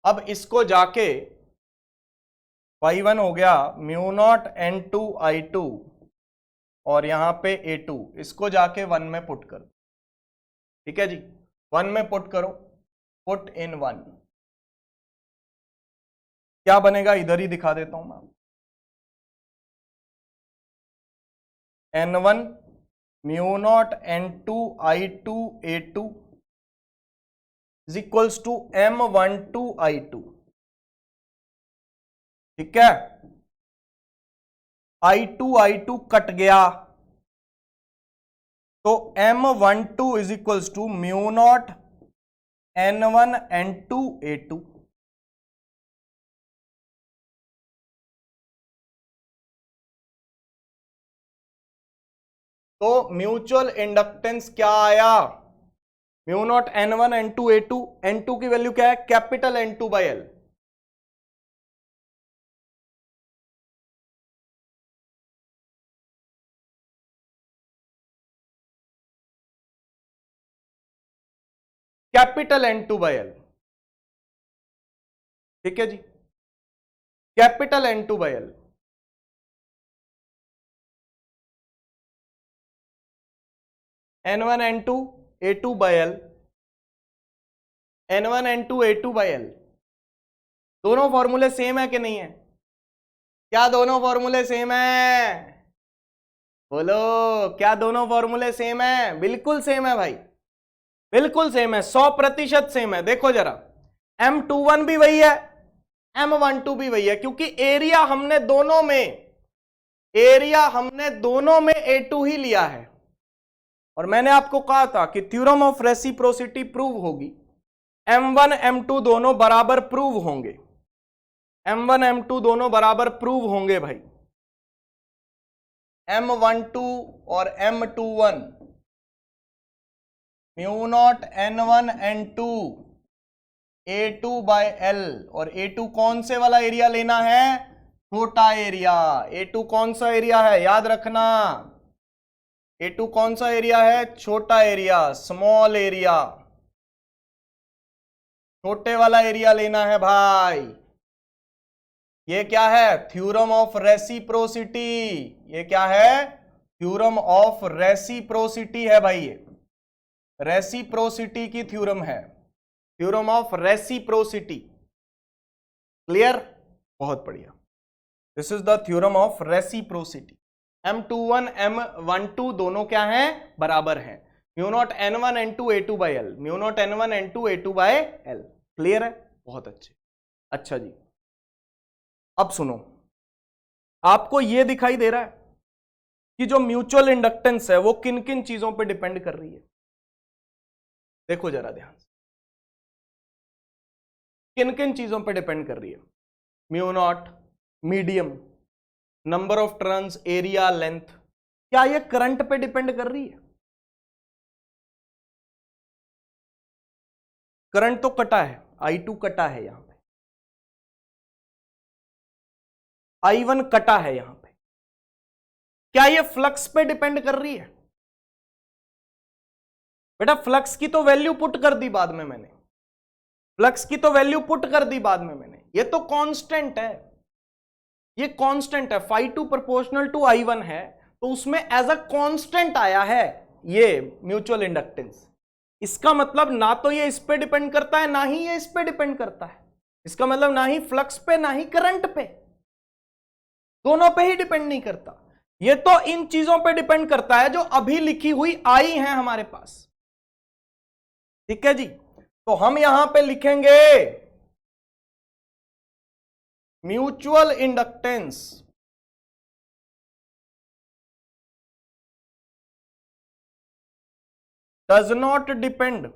Speaker 1: अब इसको जाके y1 हो गया म्यू नॉट N2I2 और यहां पे A2, इसको जाके 1 में पुट करो। ठीक है जी, 1 में पुट करो, पुट इन 1, क्या बनेगा इधर ही दिखा देता हूं मैं। N1 mu not N2I2 A2 is equals to M12I2। ठीक है, I2 कट गया तो M12 is equals to mu not N1 N2 A2। तो म्यूचुअल इंडक्टेंस क्या आया? Mu not N1 N2 A2, N2 की वैल्यू क्या है? Capital N2/L। Capital N2/L। ठीक है जी, capital N2/L। N1 N2 A2/L, N1 N2 A2/L, दोनों फॉर्मूले सेम है कि नहीं है? क्या दोनों फॉर्मूले सेम है? बोलो, क्या दोनों फॉर्मूले सेम है? बिल्कुल सेम है भाई, बिल्कुल सेम है, 100% सेम है। देखो जरा, M21 भी वही है, M12 भी वही है, क्योंकि एरिया हमने दोनों में A2 ही लिया है। और मैंने आपको कहा था कि थ्योरम ऑफ रेसिप्रोसिटी प्रूव होगी, M1 M2 दोनों बराबर प्रूव होंगे। M1 M2 दोनों बराबर प्रूव होंगे भाई। M12 और M21 mu naught N1 N2 A2 by L, और A2 कौन से वाला एरिया लेना है? छोटा एरिया। A2 कौन सा एरिया है याद रखना, A2 कौन सा एरिया है? छोटा एरिया, स्मॉल एरिया, छोटे वाला एरिया लेना है भाई। ये क्या है? Theorem of reciprocity. ये क्या है? थ्योरम ऑफ रेसिप्रोसिटी है भाई, ये रेसिप्रोसिटी की थ्योरम है, थ्योरम ऑफ रेसिप्रोसिटी। क्लियर? बहुत बढ़िया। This is the theorem of reciprocity. M21 M12 दोनों क्या हैं? बराबर हैं। Mu naught N1 N2 A2 by L, mu naught N1 N2 A2 by L। Clear है? बहुत अच्छे। अच्छा जी, अब सुनो, आपको यह दिखाई दे रहा है कि जो म्यूचुअल इंडक्टेंस है वो किन किन चीजों पे डिपेंड कर रही है? देखो जरा ध्यान से, किन किन चीजों पे डिपेंड कर रही है? Mu not, medium, number of turns, area, length. क्या ये करंट पे डिपेंड कर रही है? करंट तो कटा है, I2 कटा है, यहां पे I1 कटा है यहां पे। क्या ये फ्लक्स पे डिपेंड कर रही है? बेटा फ्लक्स की तो वैल्यू पुट कर दी बाद में मैंने, फ्लक्स की तो वैल्यू पुट कर दी बाद में मैंने। ये तो कांस्टेंट है, ये कांस्टेंट है, φ2 प्रोपोर्शनल टू I1 है, तो उसमें एज अ कांस्टेंट आया है ये म्यूचुअल इंडक्टेंस। इसका मतलब ना तो ये इस पे डिपेंड करता है, ना ही ये इस पे डिपेंड करता है। इसका मतलब ना ही फ्लक्स पे ना ही करंट पे, दोनों पे ही डिपेंड नहीं करता। ये तो इन चीजों पे डिपेंड करता है जो अभी लिखी हुई आई है हमारे पास। ठीक है जी, तो हम यहां पे लिखेंगे mutual inductance does not depend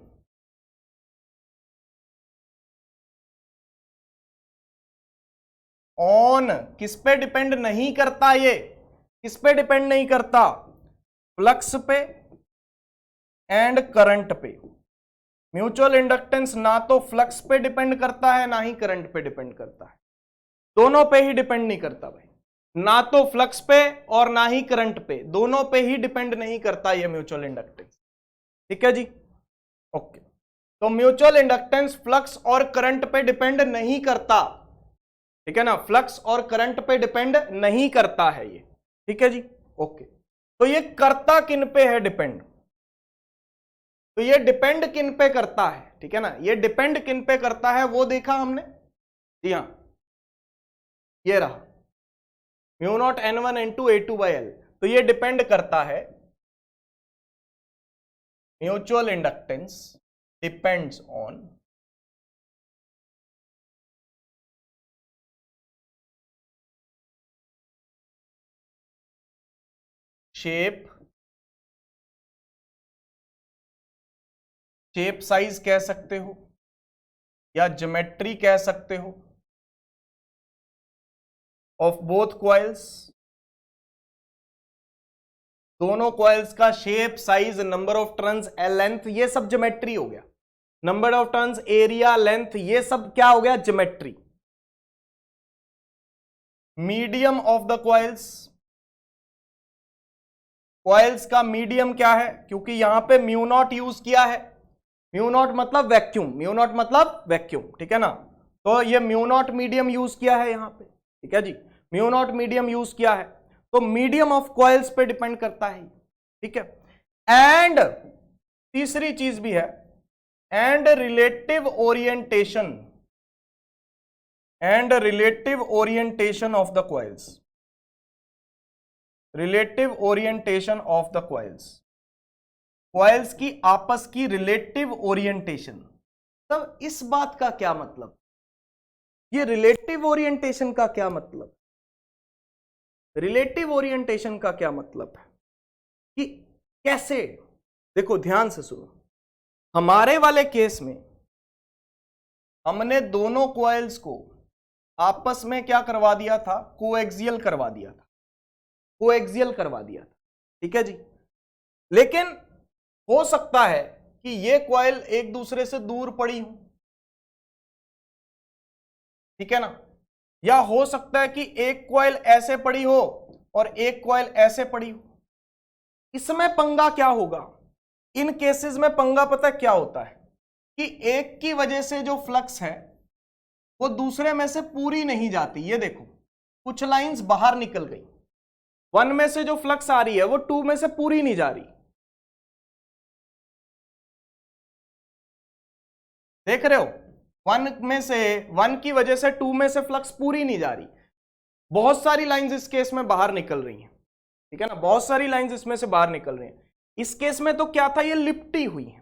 Speaker 1: on, किस पे डिपेंड नहीं करता? ये किस पे डिपेंड नहीं करता? फ्लक्स पे एंड करंट पे। म्यूचुअल इंडक्टेंस ना तो फ्लक्स पे डिपेंड करता है ना ही करंट पे डिपेंड करता है, दोनों पे ही डिपेंड नहीं करता भाई। ना तो फ्लक्स पे और ना ही करंट पे, दोनों पे ही डिपेंड नहीं करता ये म्यूचुअल इंडक्टेंस। ठीक है जी, ओके। तो म्यूचुअल इंडक्टेंस फ्लक्स और करंट पे डिपेंड नहीं करता, ठीक है ना, फ्लक्स और करंट पे डिपेंड नहीं करता है ये। ठीक है जी, ओके। तो ये करता किन पे है डिपेंड? तो ये डिपेंड किन पे करता है? ठीक है ना, ये डिपेंड किन पे करता है वो देखा हमने। जी हाँ, ये रहा mu naught N1 N2 A2 by L। तो ये डिपेंड करता है, mutual inductance depends on shape, shape size कह सकते हो या ज्योमेट्री कह सकते हो, ऑफ बोथ कॉइल्स, दोनों कॉइल्स का shape, size, number of turns, length, ये सब ज्योमेट्री हो गया। Number of turns, area, length, ये सब क्या हो गया? Geometry. Medium of the coils, coils का मीडियम क्या है? क्योंकि यहां पे म्यू नॉट यूज किया है, म्यू नॉट मतलब वैक्यूम, म्यू नॉट मतलब वैक्यूम, ठीक है ना। तो ये म्यू नॉट मीडियम यूज किया है यहां पे, ठीक है जी, म्यू नॉट मीडियम यूज किया है, तो मीडियम ऑफ कॉइल्स पे डिपेंड करता है, ठीक है। एंड तीसरी चीज भी है, and relative orientation, and relative orientation of the coils, relative orientation of the coils, coils की आपस की रिलेटिव ओरिएंटेशन। तब इस बात का क्या मतलब? ये रिलेटिव ओरिएंटेशन का क्या मतलब? रिलेटिव ओरिएंटेशन का क्या मतलब है कि कैसे? देखो ध्यान से सुनो, हमारे वाले केस में हमने दोनों कॉइल्स को आपस में क्या करवा दिया था, कोएक्सियल करवा दिया था, कोएक्सियल करवा दिया था, ठीक है जी। लेकिन हो सकता है कि ये कॉइल एक दूसरे से दूर पड़ी हो, ठीक है ना, या हो सकता है कि एक कॉइल ऐसे पड़ी हो और एक कॉइल ऐसे पड़ी हो। इसमें पंगा क्या होगा, इन केसेस में पंगा पता क्या होता है कि एक की वजह से जो फ्लक्स है वो दूसरे में से पूरी नहीं जाती। ये देखो कुछ लाइंस बाहर निकल गई, 1 में से जो फ्लक्स आ रही है वो 2 में से पूरी नहीं जा रही। देख रहे हो, 1 में से 1 की वजह से 2 में से फ्लक्स पूरी नहीं जा रही। बहुत सारी लाइंस इस केस में बाहर निकल रही हैं, ठीक है ना, बहुत सारी लाइंस इसमें से बाहर निकल रही हैं। इस केस में तो क्या था, ये लिपटी हुई है,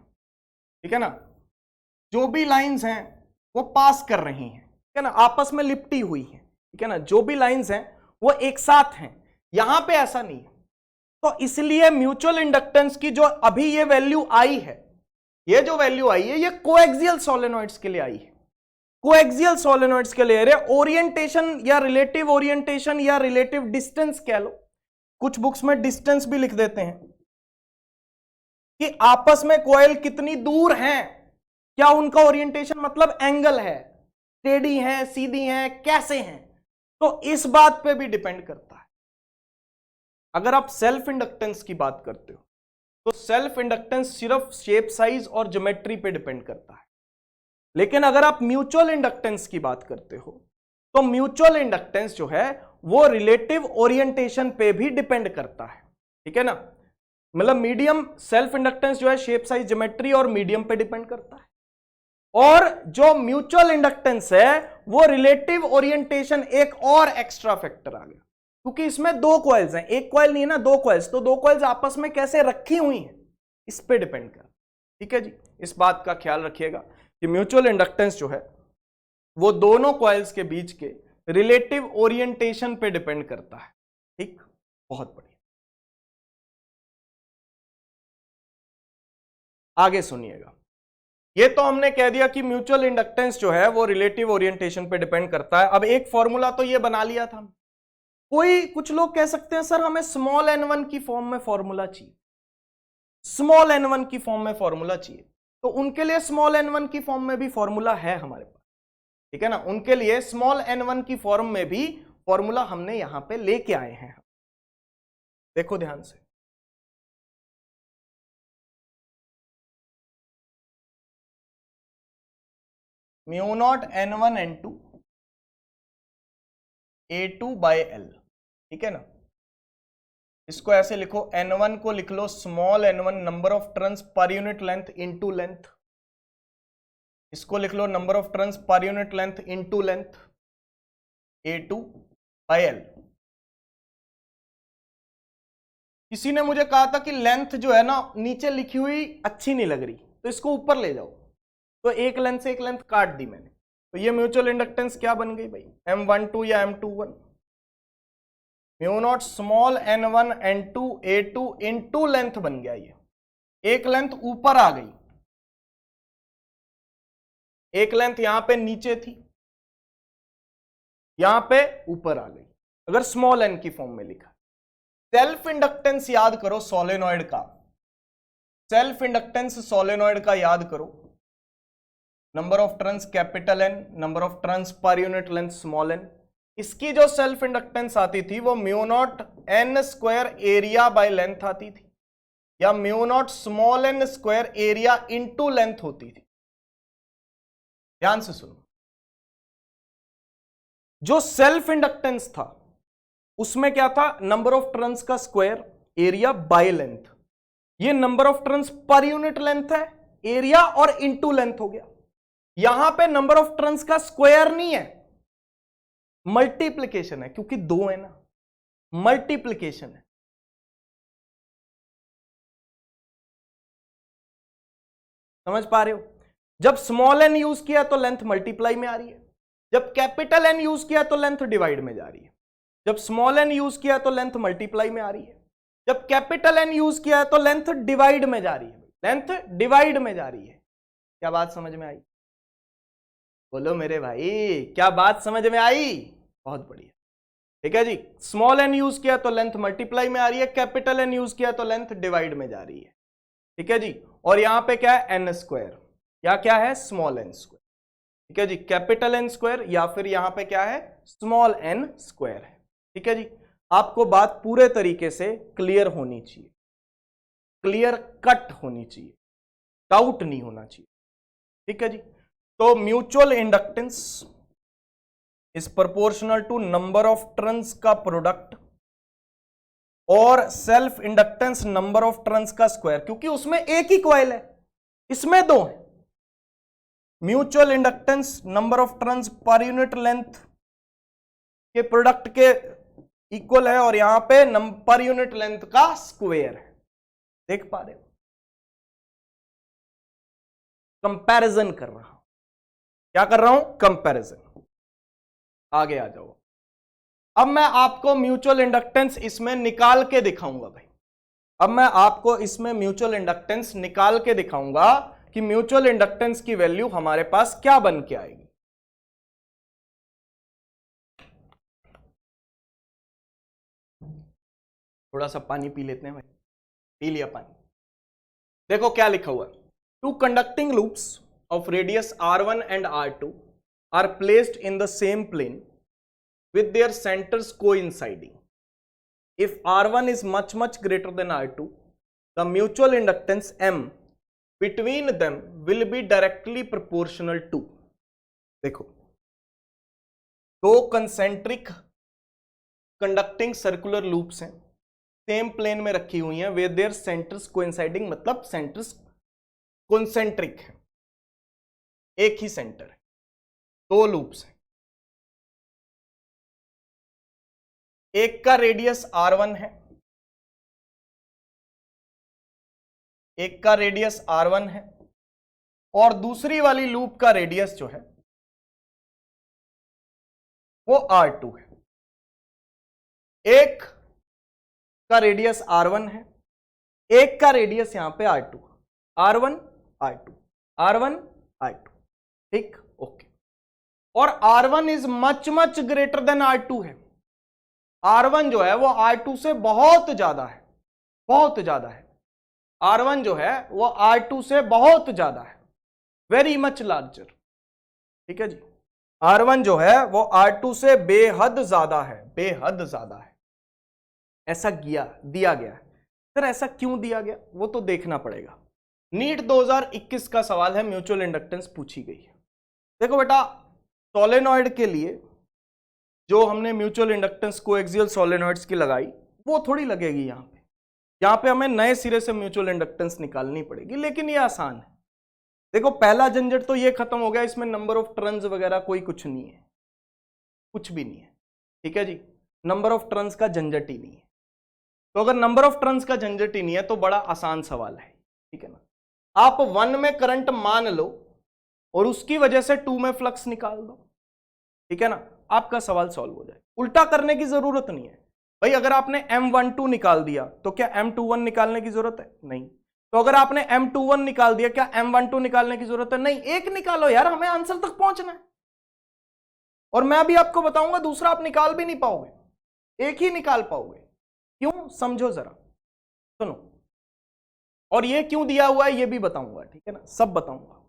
Speaker 1: ठीक है ना, जो भी लाइंस हैं वो पास कर रही हैं, ठीक है ना, आपस में लिपटी हुई है, ठीक है ना, जो भी लाइंस हैं वो एक साथ हैं। यहां पे ऐसा नहीं है, तो इसलिए म्यूचुअल इंडक्टेंस की जो अभी ये वैल्यू आई है, ये जो वैल्यू आई है, ये कोएक्सियल सोलेनोइड्स के लिए आई है, कोएक्सियल सोलेनोइड्स के लिए। ओरिएंटेशन या रिलेटिव ओरिएंटेशन या रिलेटिव डिस्टेंस कह लो, कुछ बुक्स में डिस्टेंस भी लिख देते हैं कि आपस में कॉइल कितनी दूर हैं, क्या उनका ओरिएंटेशन मतलब एंगल है, टेढ़ी है, सीधी है, कैसे हैं, तो इस बात पे भी डिपेंड करता है। अगर आप सेल्फ इंडक्टेंस की बात करते हो तो सेल्फ इंडक्टेंस सिर्फ शेप साइज और ज्योमेट्री पे डिपेंड करता है। लेकिन अगर आप म्यूचुअल इंडक्टेंस की बात करते हो तो म्यूचुअल इंडक्टेंस जो है वो रिलेटिव ओरिएंटेशन पे भी डिपेंड करता है, ठीक है ना, मतलब मीडियम सेल्फ इंडक्टेंस जो है शेप साइज ज्योमेट्री और मीडियम पे डिपेंड करता है, और जो म्यूचुअल इंडक्टेंस है वो रिलेटिव ओरिएंटेशन एक और एक्स्ट्रा फैक्टर आ गया, क्योंकि इसमें 2 कॉइल्स हैं, एक कॉइल नहीं है ना, 2 कॉइल्स, तो 2 कॉइल्स आपस में कैसे रखी हुई हैं इस पे डिपेंड कर, ठीक है जी। इस बात का ख्याल रखिएगा कि म्यूचुअल इंडक्टेंस जो है वो दोनों कॉइल्स के बीच के रिलेटिव ओरिएंटेशन पे डिपेंड करता है, ठीक, बहुत बढ़िया। आगे सुनिएगा, ये तो हमने कह दिया कि म्यूचुअल इंडक्टेंस जो है वो रिलेटिव ओरिएंटेशन पे डिपेंड करता है। अब एक फॉर्मूला तो ये बना लिया था, कोई कुछ लोग कह सकते हैं सर हमें स्मॉल n1 की फॉर्म में फॉर्मूला चाहिए, स्मॉल n1 की फॉर्म में फॉर्मूला चाहिए, तो उनके लिए स्मॉल n1 की फॉर्म में भी फॉर्मूला है हमारे पास, ठीक है ना, उनके लिए स्मॉल n1 की फॉर्म में भी फॉर्मूला हमने यहां पे लेके आए हैं। देखो ध्यान से, mu naught n1 n2 A2 by L, ठीक है ना, इसको ऐसे लिखो, n1 को लिख लो small n1 number of turns per unit length into length, इसको लिख लो number of turns per unit length into length, A2 by L। किसी ने मुझे कहा था कि लेंथ जो है ना नीचे लिखी हुई अच्छी नहीं लग रही, तो इसको ऊपर ले जाओ, तो एक लेंथ से एक लेंथ काट दी मैंने, तो ये म्यूचुअल इंडक्टेंस क्या बन गई भाई, M12 या M21, mu not small n1 n2 A2 into length बन गया। ये एक लेंथ ऊपर आ गई, एक लेंथ यहां पे नीचे थी, यहां पे ऊपर आ गई, अगर स्मॉल n की फॉर्म में लिखा। सेल्फ इंडक्टेंस याद करो सोलेनॉइड का, सेल्फ इंडक्टेंस सोलेनॉइड का याद करो, number of turns capital N, number of turns per unit length small n। इसकी जो सेल्फ इंडक्टेंस आती थी वो mu naught n square area by length आती थी, या mu not small n square area into length होती थी। ध्यान से सुनो, जो सेल्फ इंडक्टेंस था उसमें क्या था, नंबर ऑफ टर्न्स का स्क्वायर एरिया बाय लेंथ, ये number of turns per unit length है, एरिया और इनटू लेंथ हो गया। यहां पे नंबर ऑफ टर्न्स का स्क्वायर नहीं है, मल्टीप्लिकेशन है, क्योंकि 2 है ना, मल्टीप्लिकेशन है। समझ पा रहे हो, जब स्मॉल n यूज किया तो लेंथ मल्टीप्लाई में आ रही है, जब कैपिटल N यूज किया तो लेंथ डिवाइड में जा रही है, जब स्मॉल n यूज किया तो लेंथ मल्टीप्लाई में आ रही है, जब कैपिटल N यूज किया है तो लेंथ डिवाइड में जा रही है, लेंथ डिवाइड में जा रही है। क्या बात समझ में आई, बोलो मेरे भाई, क्या बात समझ में आई? बहुत बढ़िया। ठीक है जी, स्मॉल एन यूज किया तो लेंथ मल्टीप्लाई में आ रही है, कैपिटल एन यूज किया तो लेंथ डिवाइड में जा रही है। ठीक है जी, और यहां पे क्या है, एन स्क्वायर, या क्या है, स्मॉल एन स्क्वायर। ठीक है जी, कैपिटल एन स्क्वायर या फिर यहां पे क्या है, स्मॉल एन स्क्वायर है। ठीक है जी, आपको बात पूरे तरीके से क्लियर होनी चाहिए, क्लियर कट होनी चाहिए, डाउट नहीं होना चाहिए। ठीक है जी, तो mutual inductance is proportional to number of turns का प्रोडक्ट और self inductance number of turns का स्क्वायर, क्योंकि उसमें एक ही कॉइल है, इसमें दो है। Mutual inductance number of turns per unit length के प्रोडक्ट के इक्वल है और यहां पे पर यूनिट लेंथ का स्क्वायर है। देख पा रहे हो, कंपैरिजन कर रहा हूं। क्या कर रहा हूं, कंपैरिजन। आगे आ जाओ। अब मैं आपको म्यूचुअल इंडक्टेंस इसमें निकाल के दिखाऊंगा भाई। अब मैं आपको इसमें म्यूचुअल इंडक्टेंस निकाल के दिखाऊंगा कि म्यूचुअल इंडक्टेंस की वैल्यू हमारे पास क्या बन के आएगी। थोड़ा सा पानी पी लेते हैं भाई। पी लिया पानी। देखो क्या लिखा हुआ है, two conducting loops of radius R1 and R2 are placed in the same plane with their centers coinciding. If R1 is much greater than R2, the mutual inductance M between them will be directly proportional to. देखो, दो concentric conducting circular loops हैं, same plane में रखी हुई हैं, with their centers coinciding, मतलब centers concentric है, एक ही सेंटर है, दो लूप्स हैं, एक का रेडियस R1 है, एक का रेडियस R1 है और दूसरी वाली लूप का रेडियस जो है वो R2 है। एक का रेडियस R1 है, एक का रेडियस यहां पे R2, R1 R2, R1 R2। ठीक, ओके। और R1 is much greater than R2 है। R1 जो है वो R2 से बहुत ज्यादा है, बहुत ज्यादा है। R1 जो है वो R2 से बहुत ज्यादा है, वेरी मच लार्जर। ठीक है जी, R1 जो है वो R2 से बेहद ज्यादा है, बेहद ज्यादा है। ऐसा दिया गया है। सर ऐसा क्यों दिया गया, वो तो देखना पड़ेगा। नीट 2021 का सवाल है, म्यूचुअल इंडक्टेंस पूछी गई है। देखो बेटा, सोलेनॉइड के लिए जो हमने म्यूचुअल इंडक्टेंस कोएक्सियल सोलेनॉइड्स की लगाई वो थोड़ी लगेगी यहाँ पे हमें नए सिरे से म्यूचुअल इंडक्टेंस निकालनी पड़ेगी, लेकिन ये आसान है। देखो पहला झंझट तो ये खत्म हो गया, इसमें नंबर ऑफ टर्न्स वगैरह कोई कुछ नहीं है, कुछ भी नहीं है। ठीक है जी, नंबर ऑफ टर्न्स का झंझट ही नहीं है। तो अगर नंबर ऑफ टर्न्स का झंझट ही नहीं है तो बड़ा आसान सवाल है। ठीक है ना, आप 1 में करंट मान लो और उसकी वजह से 2 में फ्लक्स निकाल दो। ठीक है ना, आपका सवाल सॉल्व हो जाए। उल्टा करने की जरूरत नहीं है भाई। अगर आपने M12 निकाल दिया तो क्या M21 निकालने की जरूरत है? नहीं। तो अगर आपने M21 निकाल दिया, क्या M12 निकालने की जरूरत है? नहीं। एक निकालो यार, हमें आंसर तक पहुंचना है। और मैं भी आपको बताऊंगा दूसरा आप निकाल भी नहीं पाओगे, एक ही निकाल पाओगे। क्यों, समझो जरा, सुनो। और ये क्यों दिया हुआ है ये भी बताऊंगा। ठीक है ना, सब बताऊंगा,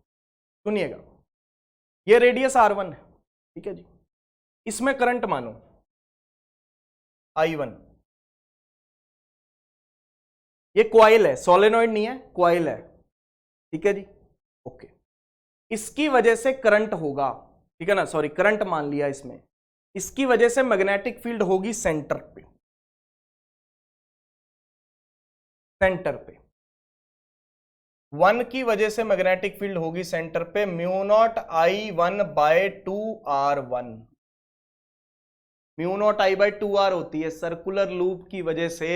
Speaker 1: सुनिएगा। ये रेडियस R1 है। ठीक है जी, इसमें करंट मानो I1। ये कॉइल है, सोलेनॉइड नहीं है, कॉइल है। ठीक है जी, ओके। इसकी वजह से करंट होगा। ठीक है ना, सॉरी करंट मान लिया इसमें। इसकी वजह से मैग्नेटिक फील्ड होगी सेंटर पे, सेंटर पे 1 की वजह से मैग्नेटिक फील्ड होगी सेंटर पे, μ0 I1/2R1। μ0 I/2R होती है सर्कुलर लूप की वजह से।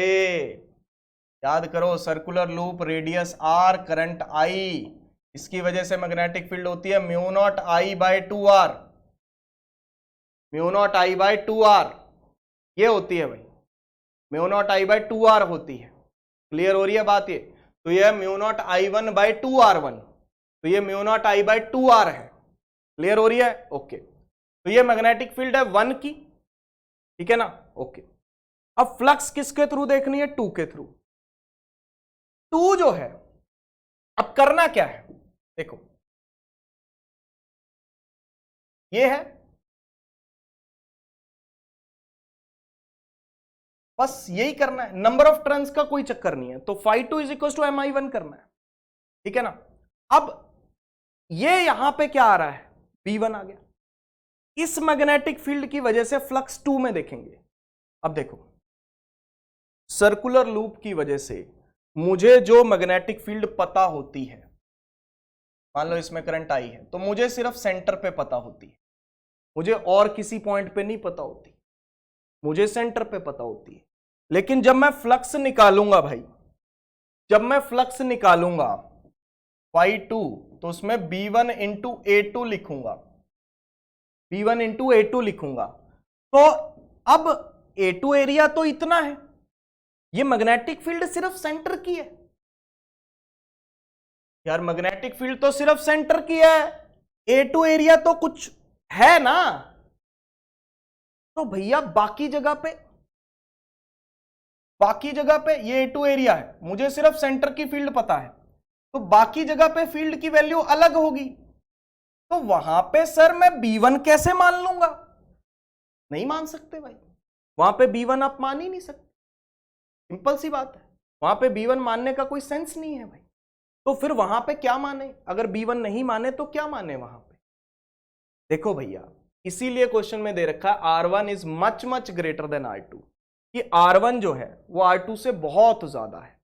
Speaker 1: याद करो, circular loop, radius R, current I, इसकी वजह से मैग्नेटिक फील्ड होती है μ0 I/2R। μ0 I/2R ये होती है भाई, μ0 I/2R होती है। क्लियर हो रही है बात ये? तो ये μ0 I1/2R1, तो ये μ0 I/2R है। क्लियर हो रही है? ओके, तो ये मैग्नेटिक फील्ड है 1 की, ठीक है ना? ओके, अब फ्लक्स किसके थ्रू देखनी है? 2 के थ्रू। 2 जो है, अब करना क्या है, देखो ये है, बस यही करना है, नंबर ऑफ टर्न्स का कोई चक्कर नहीं है। तो φ2 इज इक्वल टू mi1 करना है, ठीक है ना? अब ये यहां पे क्या आ रहा है? v1 आ गया। इस मैग्नेटिक फील्ड की वजह से फ्लक्स 2 में देखेंगे। अब देखो, सर्कुलर लूप की वजह से मुझे जो मैग्नेटिक फील्ड पता होती है, मान लो इसमें करंट आई है, तो मुझे सिर्फ सेंटर पे पता होती है, मुझे और किसी पॉइंट पे नहीं पता होती, मुझे सेंटर पे पता होती है। लेकिन जब मैं फ्लक्स निकालूंगा भाई, जब मैं फ्लक्स निकालूंगा φ2, तो उसमें b1 इंटू A2 लिखूंगा, b1 इंटू A2 लिखूंगा। तो अब A2 एरिया तो इतना है, ये मैग्नेटिक फील्ड सिर्फ सेंटर की है यार, मैग्नेटिक फील्ड तो सिर्फ सेंटर की है, A2 एरिया तो कुछ है ना, तो भैया बाकी जगह पे ये A2 एरिया है, मुझे सिर्फ सेंटर की फील्ड पता है, तो बाकी जगह पे फील्ड की वैल्यू अलग होगी, तो वहां पे सर मैं B1 कैसे मान लूंगा? नहीं मान सकते भाई, वहां पे B1 आप मान ही नहीं सकते, सिंपल सी बात है, वहां पे B1 मानने का कोई सेंस नहीं है भाई। तो फिर वहां पे क्या माने? अगर B1 नहीं माने तो क्या माने वहां पे? देखो भैया, इसीलिए क्वेश्चन में दे रखा है R1 is much much greater than R2, कि R1 जो है वो R2 से बहुत ज्यादा है।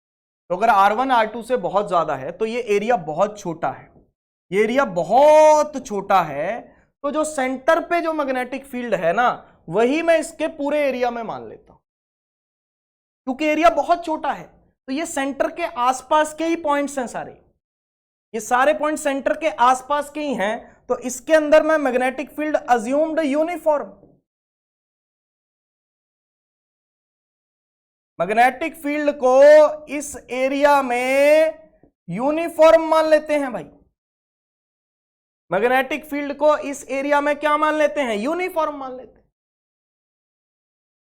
Speaker 1: तो अगर R1 R2 से बहुत ज्यादा है तो ये एरिया बहुत छोटा है, ये एरिया बहुत छोटा है, तो जो सेंटर पे जो मैग्नेटिक फील्ड है ना, वही मैं इसके पूरे एरिया में मान लेता हूं, क्योंकि एरिया बहुत छोटा है। तो ये सेंटर के आसपास के ही पॉइंट्स हैं सारे, ये सारे पॉइंट सेंटर के आसपास के ही हैं, तो इसके अंदर मैं magnetic field assumed uniform, magnetic field को इस एरिया में यूनिफॉर्म मान लेते हैं भाई, मैग्नेटिक फील्ड को इस एरिया में क्या मान लेते हैं? यूनिफॉर्म मान लेते हैं।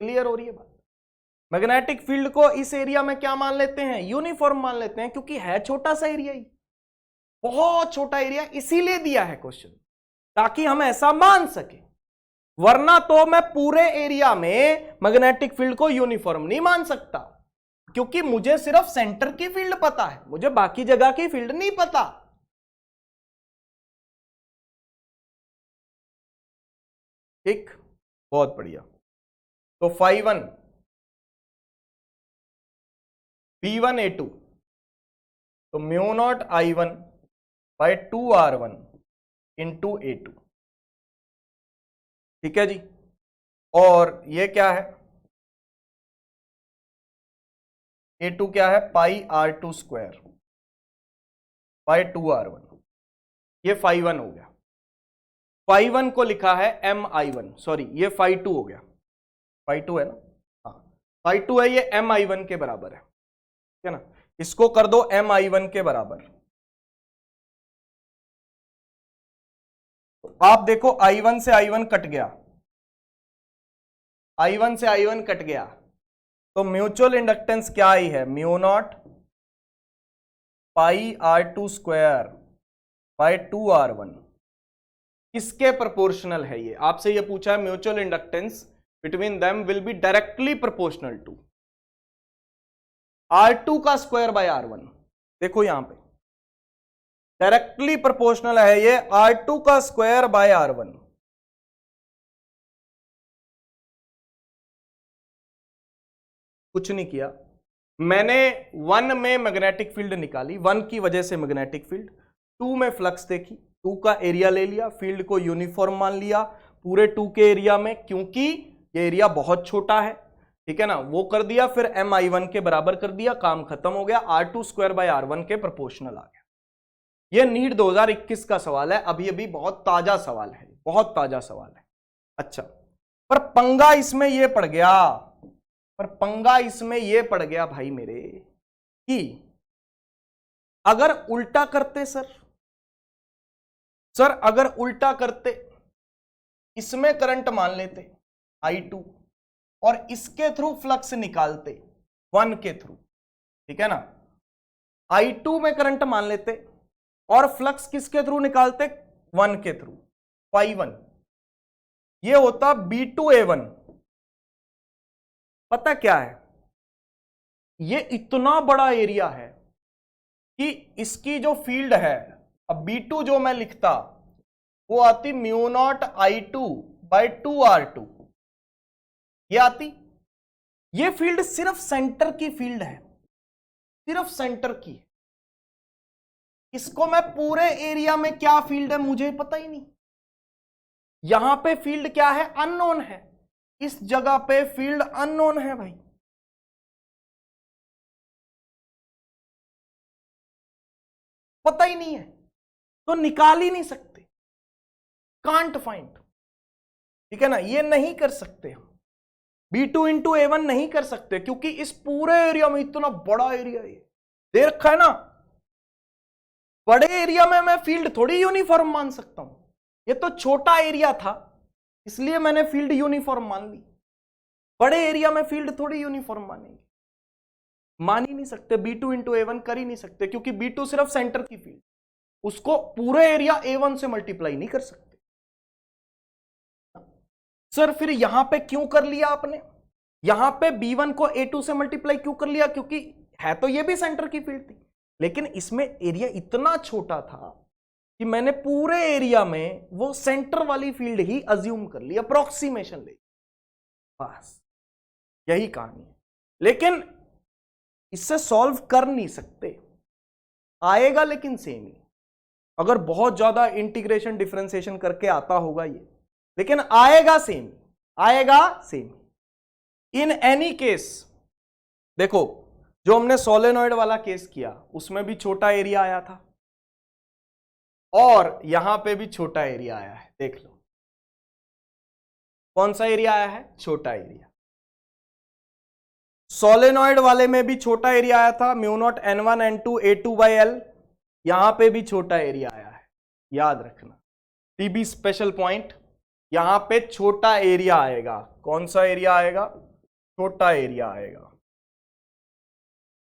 Speaker 1: क्लियर हो रही है बात? मैग्नेटिक फील्ड को इस एरिया में क्या मान लेते हैं? यूनिफॉर्म मान लेते हैं, क्योंकि है छोटा सा एरिया ही, बहुत छोटा एरिया, इसीलिए दिया है क्वेश्चन, ताकि हम ऐसा मान सके, वरना तो मैं पूरे एरिया में मैग्नेटिक फील्ड को यूनिफॉर्म नहीं मान सकता, क्योंकि मुझे सिर्फ सेंटर की फील्ड पता है, मुझे बाकी जगह की फील्ड नहीं पता। ठीक, बहुत बढ़िया। तो φ1 b1 A2, तो mu naught I1 bye 2R1 into A2, ठीक है जी। और ये क्या है? A2 क्या है? पाई R2 स्क्वायर बाय 2R1, ये φ1 हो गया। φ1 को लिखा है mi1, सॉरी ये φ2 हो गया, φ2 है ना, हाँ φ2 है, ये mi1 के बराबर है, ठीक है ना? इसको कर दो mi1 के बराबर, तो आप देखो I1 से I1 कट गया, I1 से I1 कट गया, तो म्यूचुअल इंडक्टेंस क्या आई है? Mu not pi R2 square by 2R1, किसके प्रोपोर्शनल है ये? आपसे ये पूछा है, mutual inductance between them will be directly proportional to R2 का स्क्वायर बाय R1। देखो यहां पे डायरेक्टली प्रोपोर्शनल है ये R2 का स्क्वायर बाय R1। कुछ नहीं किया मैंने, 1 में मैग्नेटिक फील्ड निकाली, 1 की वजह से मैग्नेटिक फील्ड, 2 में फ्लक्स देखी, 2 का एरिया ले लिया, फील्ड को यूनिफॉर्म मान लिया पूरे 2 के एरिया में, क्योंकि ये एरिया बहुत छोटा है, ठीक है ना, वो कर दिया, फिर mi1 के बराबर कर दिया, काम खत्म हो गया, R2 स्क्वायर बाय R1 के प्रोपोर्शनल आ गया। ये नीट 2021 का सवाल है, अभी अभी बहुत ताजा सवाल है, बहुत ताजा सवाल है। अच्छा, पर पंगा इसमें ये पड़ गया, पर पंगा इसमें ये पड़ गया भाई मेरे, कि अगर उल्टा करते सर, सर अगर उल्टा करते, इसमें करंट मान लेते I2 और इसके थ्रू फ्लक्स निकालते 1 के थ्रू, ठीक है ना, I2 में करंट मान लेते और फ्लक्स किसके थ्रू निकालते, 1 के थ्रू, phi1, ये होता B2A1। पता क्या है, ये इतना बड़ा एरिया है कि इसकी जो फील्ड है, अब B2 जो मैं लिखता वो आती mu naught I2 by 2R2, ये आती। ये फील्ड सिर्फ सेंटर की फील्ड है, सिर्फ सेंटर की। इसको मैं पूरे एरिया में क्या फील्ड है मुझे पता ही नहीं। यहां पे फील्ड क्या है, अननोन है, इस जगह पे फील्ड अननोन है भाई, पता ही नहीं है, तो निकाल ही नहीं सकते, कांट फाइंड, ठीक है ना, ये नहीं कर सकते हम, B2 इंटू A1 नहीं कर सकते, क्योंकि इस पूरे एरिया में, इतना बड़ा एरिया ये दे रखा है ना, बड़े एरिया में मैं फील्ड थोड़ी यूनिफॉर्म मान सकता हूं, ये तो छोटा एरिया था इसलिए मैंने फील्ड यूनिफॉर्म मान ली, बड़े एरिया में फील्ड थोड़ी यूनिफॉर्म मानेंगे, मान ही नहीं सकते, B2 इंटू A1 कर ही नहीं सकते, क्योंकि B2 सिर्फ सेंटर की फील्ड, उसको पूरे एरिया A1 से मल्टीप्लाई नहीं कर सकते। सर फिर यहां पे क्यों कर लिया आपने, यहां पे B1 को A2 से मल्टीप्लाई क्यों कर लिया, क्योंकि है तो ये भी सेंटर की फील्ड थी, लेकिन इसमें एरिया इतना छोटा था कि मैंने पूरे एरिया में वो सेंटर वाली फील्ड ही अज्यूम कर ली, अप्रोक्सीमेशन ले, बस यही कहानी है। लेकिन इससे सॉल्व कर नहीं सकते, आएगा लेकिन सेम ही, अगर बहुत ज्यादा इंटीग्रेशन डिफरेंशिएशन करके आता होगा ये, लेकिन आएगा सेम, आएगा सेम इन एनी केस। देखो जो हमने सोलेनॉइड वाला केस किया उसमें भी छोटा एरिया आया था और यहां पे भी छोटा एरिया आया है, देख लो कौन सा एरिया आया है, छोटा एरिया। सोलेनॉइड वाले में भी छोटा एरिया आया था, mu naught N1 N2 A2 by L, यहां पे भी छोटा एरिया आया है, याद रखना, टीबी स्पेशल पॉइंट, यहां पे छोटा एरिया आएगा, कौन सा एरिया आएगा, छोटा एरिया आएगा,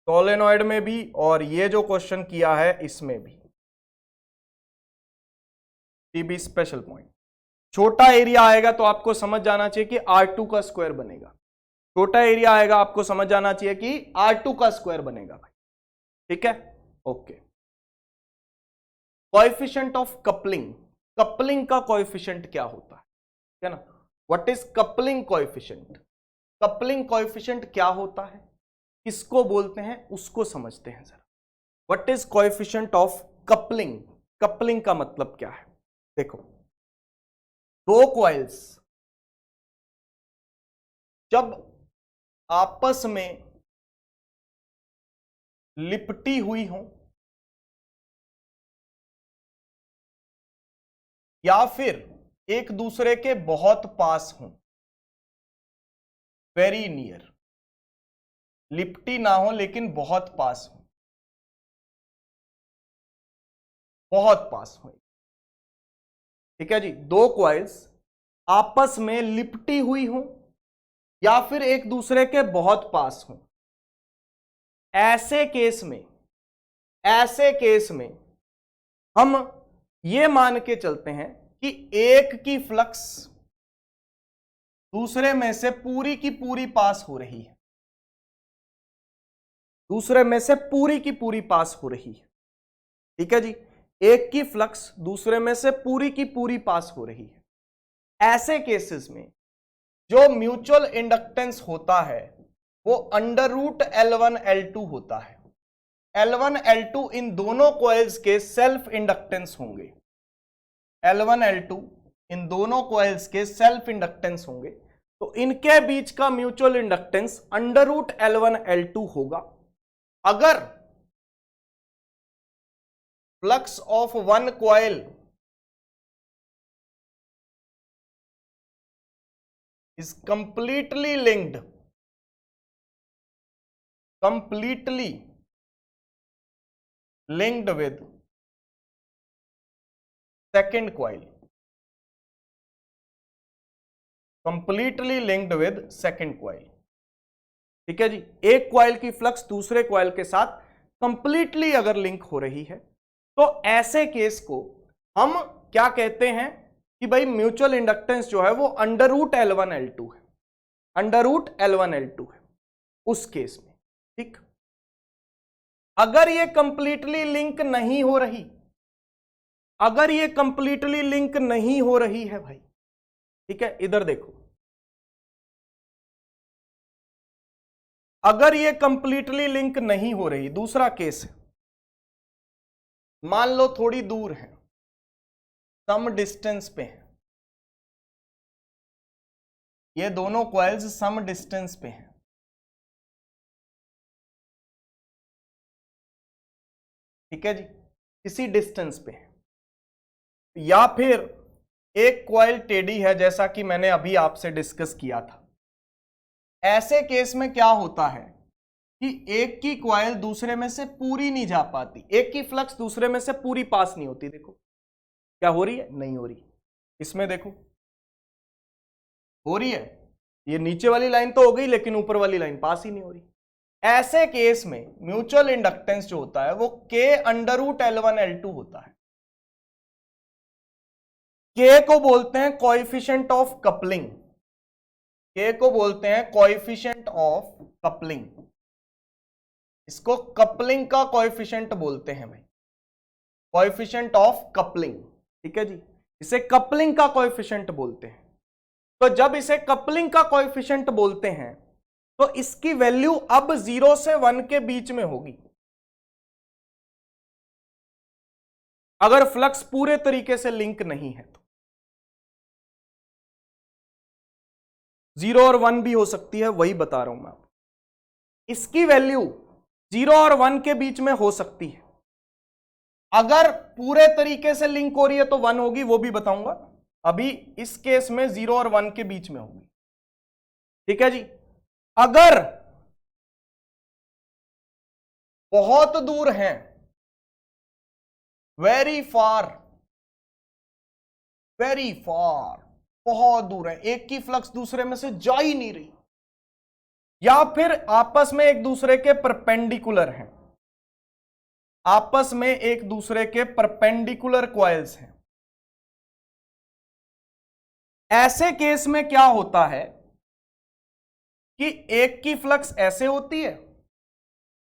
Speaker 1: सोलेनॉइड में भी और ये जो क्वेश्चन किया है इसमें भी, टीबी स्पेशल पॉइंट, छोटा एरिया आएगा तो आपको समझ जाना चाहिए कि R2 का स्क्वायर बनेगा, छोटा एरिया आएगा आपको समझ जाना चाहिए कि R2 का स्क्वायर बनेगा भाई, ठीक है, okay. Coefficient of coupling, coupling का कोएफिशिएंट क्या होता है ना, what is coupling coefficient, coupling coefficient क्या होता है, किसको बोलते हैं, उसको समझते हैं जरा। What is coefficient of coupling, coupling का मतलब क्या है, देखो दो कॉइल्स जब आपस में लिपटी हुई हो या फिर एक दूसरे के बहुत पास हो, वेरी नियर, लिपटी ना हो लेकिन बहुत पास हो, बहुत पास हो, ठीक है जी, दो कॉइल्स आपस में लिपटी हुई हो या फिर एक दूसरे के बहुत पास हो, ऐसे केस में हम ये मान के चलते हैं कि एक की फ्लक्स दूसरे में से पूरी की पूरी पास हो रही है, दूसरे में से पूरी की पूरी पास हो रही है, ठीक है जी, एक की फ्लक्स दूसरे में से पूरी की पूरी पास हो रही है। ऐसे केसेस में जो म्यूचुअल इंडक्टेंस होता है वो अंडर रूट L1 L2 होता है, L1 L2 इन दोनों कॉइल्स के सेल्फ इंडक्टेंस होंगे, L1 L2 इन दोनों कॉइल्स के सेल्फ इंडक्टेंस होंगे, तो इनके बीच का mutual inductance under root L1 L2 होगा। अगर flux of one coil is completely linked with second coil, completely linked with second coil. ठीक है जी, एक क्वाइल की फ्लक्स दूसरे क्वाइल के साथ कंप्लीटली अगर लिंक हो रही है तो ऐसे केस को हम क्या कहते हैं कि भाई म्यूचुअल इंडक्टेंस जो है वो अंडर रूट L1L2 है, अंडर रूट L1L2 है उस केस में। ठीक, अगर ये कंप्लीटली लिंक नहीं हो रही, अगर ये कंप्लीटली लिंक नहीं हो रही है भाई, ठीक है, इधर देखो, अगर ये कंप्लीटली लिंक नहीं हो रही, दूसरा केस है, मान लो थोड़ी दूर है, सम डिस्टेंस पे है, ये दोनों कॉइल्स सम डिस्टेंस पे हैं, ठीक है जी, इसी डिस्टेंस पे है, या फिर एक कॉइल टेढ़ी है जैसा कि मैंने अभी आपसे डिस्कस किया था। ऐसे केस में क्या होता है कि एक की कॉइल दूसरे में से पूरी नहीं जा पाती, एक की फ्लक्स दूसरे में से पूरी पास नहीं होती। देखो क्या हो रही है, नहीं हो रही। इसमें देखो हो रही है, ये नीचे वाली लाइन तो हो गई लेकिन ऊपर वाली लाइन पास ही नहीं हो रही। ऐसे केस में म्यूचुअल इंडक्टेंस जो होता है वो K अंडर रूट L1L2 होता है। K को बोलते हैं कोएफिशिएंट ऑफ कपलिंग, K को बोलते हैं कोएफिशिएंट ऑफ कपलिंग, इसको कपलिंग का कोएफिशिएंट बोलते हैं भाई, कोएफिशिएंट ऑफ कपलिंग। ठीक है जी, इसे कपलिंग का कोएफिशिएंट बोलते हैं। तो जब इसे कपलिंग का कोएफिशिएंट बोलते हैं तो इसकी वैल्यू अब 0 से 1 के बीच में होगी। अगर फ्लक्स पूरे तरीके से लिंक नहीं है तो 0 और 1 भी हो सकती है, वही बता रहा हूं मैं आपको। इसकी वैल्यू 0 और 1 के बीच में हो सकती है। अगर पूरे तरीके से लिंक हो रही है तो 1 होगी, वो भी बताऊंगा। अभी इस केस में 0 और 1 के बीच में होगी। ठीक है जी, अगर बहुत दूर हैं, वेरी फार, वेरी फार, बहुत दूर है, एक की फ्लक्स दूसरे में से जा ही नहीं रही, या फिर आपस में एक दूसरे के परपेंडिकुलर हैं, आपस में एक दूसरे के परपेंडिकुलर कॉइल्स हैं, ऐसे केस में क्या होता है कि एक की फ्लक्स ऐसे होती है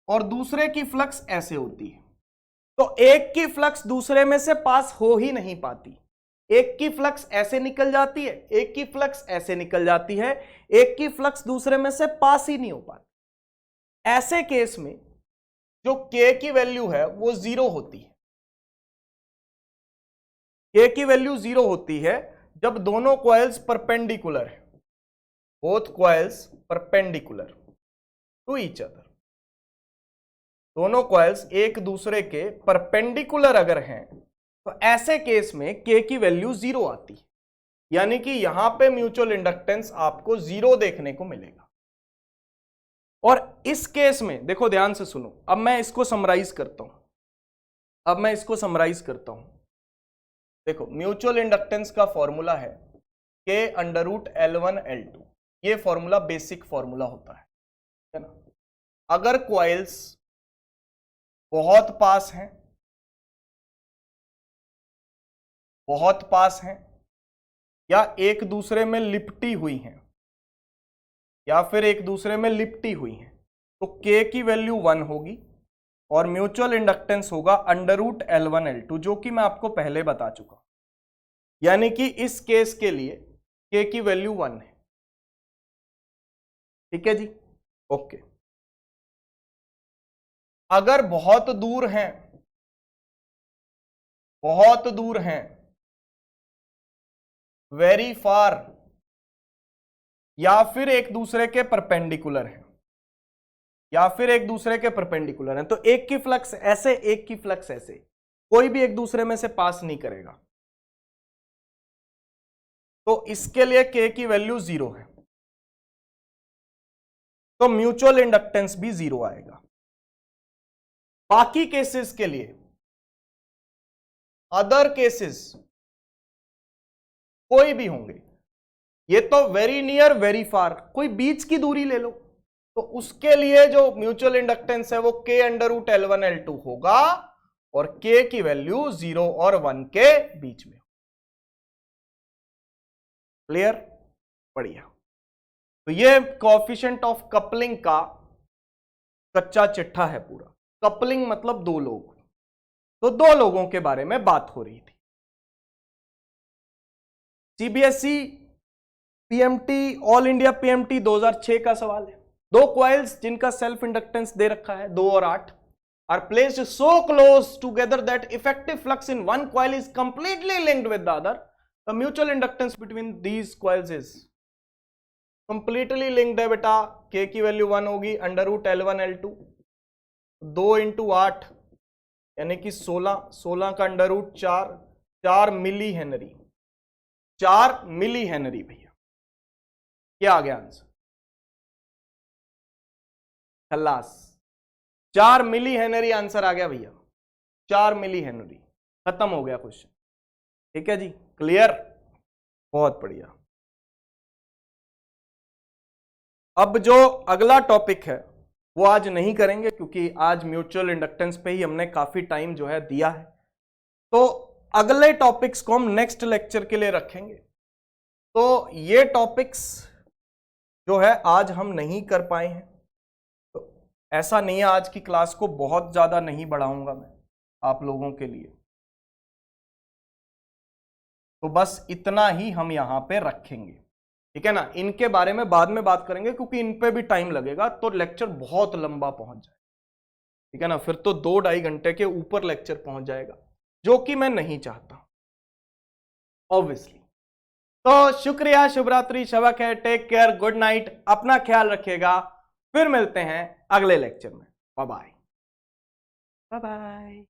Speaker 1: और दूसरे की फ्लक्स ऐसे होती है। तो एक की फ्लक्स दूसरे में से पास हो ही नहीं पाती, एक की फ्लक्स ऐसे निकल जाती है, एक की फ्लक्स ऐसे निकल जाती है, एक की फ्लक्स दूसरे में से पास ही नहीं हो पाती। ऐसे केस में जो K की वैल्यू है वो 0 होती है। K की वैल्यू 0 होती है जब दोनों कॉइल्स परपेंडिकुलर है, both coils perpendicular to each other, दोनों कॉइल्स एक दूसरे के परपेंडिकुलर अगर हैं तो ऐसे केस में K की वैल्यू 0 आती है, यानी कि यहां पे म्यूचुअल इंडक्टेंस आपको 0 देखने को मिलेगा। और इस केस में देखो ध्यान से सुनो, अब मैं इसको समराइज करता हूं, देखो म्यूचुअल इंडक्टेंस का फॉर्मूला है K अंडर रूट L1L2, ये फॉर्मूला बेसिक फॉर्मूला होता है ना। अगर कॉइल्स बहुत पास हैं या एक दूसरे में लिपटी हुई हैं, या फिर एक दूसरे में लिपटी हुई हैं, तो K की वैल्यू 1 होगी और म्यूचुअल इंडक्टेंस होगा अंडर रूट L1L2, जो कि मैं आपको पहले बता चुका। यानी कि इस केस के लिए K की वैल्यू 1 है। ठीक है जी, ओके। अगर बहुत दूर हैं, वेरी फार, या फिर एक दूसरे के परपेंडिकुलर हैं, तो एक की फ्लक्स ऐसे, एक की फ्लक्स ऐसे, कोई भी एक दूसरे में से पास नहीं करेगा, तो इसके लिए K की वैल्यू 0 है, तो म्यूचुअल इंडक्टेंस भी 0 आएगा। बाकी केसेस के लिए अदर केसेस कोई भी होंगे, ये तो वेरी नियर वेरी फार, कोई बीच की दूरी ले लो, तो उसके लिए जो म्यूचुअल इंडक्टेंस है वो K√L1L2 होगा और K की वैल्यू 0 और 1 के बीच में। क्लियर? बढ़िया। तो ये कोएफिशिएंट ऑफ कपलिंग का कच्चा चिट्ठा है पूरा। कपलिंग मतलब दो लोग, तो दो लोगों के बारे में बात हो रही थी। CBSE PMT, all India PMT 2006 का सवाल है। दो कॉइल्स जिनका सेल्फ इंडक्टेंस दे रखा है 2 और 8 are placed so close together that effective flux in one coil is completely linked with the other. The mutual inductance between these coils is completely linked है बेटा। K की वैल्यू 1 होगी √L1L2, 2 × 8 यानी कि 16 का √4, 4 मिली हेनरी, 4 मिली हेनरी भैया। क्या आ गया आंसर? खल्लास, 4 मिली हेनरी आंसर आ गया भैया, 4 मिली हेनरी। खत्म हो गया क्वेश्चन। ठीक है जी, क्लियर? बहुत बढ़िया। अब जो अगला टॉपिक है वो आज नहीं करेंगे क्योंकि आज म्यूचुअल इंडक्टेंस पे ही हमने काफी टाइम जो है दिया है, तो अगले टॉपिक्स को हम नेक्स्ट लेक्चर के लिए रखेंगे। तो ये टॉपिक्स जो है आज हम नहीं कर पाए हैं, तो ऐसा नहीं है आज की क्लास को बहुत ज्यादा नहीं बढ़ाऊंगा मैं आप लोगों के लिए, तो बस इतना ही हम यहां पे रखेंगे। ठीक है ना? इनके बारे में बाद में बात करेंगे क्योंकि इन पे भी टाइम लगेगा, तो लेक्चर बहुत लंबा पहुंच जाएगा। ठीक है ना? फिर तो 2-2.5 घंटे के ऊपर लेक्चर पहुंच जाएगा, जो कि मैं नहीं चाहता ऑब्वियसली। तो शुक्रिया, शुभ रात्रि, शब खैर, टेक केयर, गुड नाइट, अपना ख्याल रखिएगा। फिर मिलते हैं अगले लेक्चर में। Bye bye. Bye bye.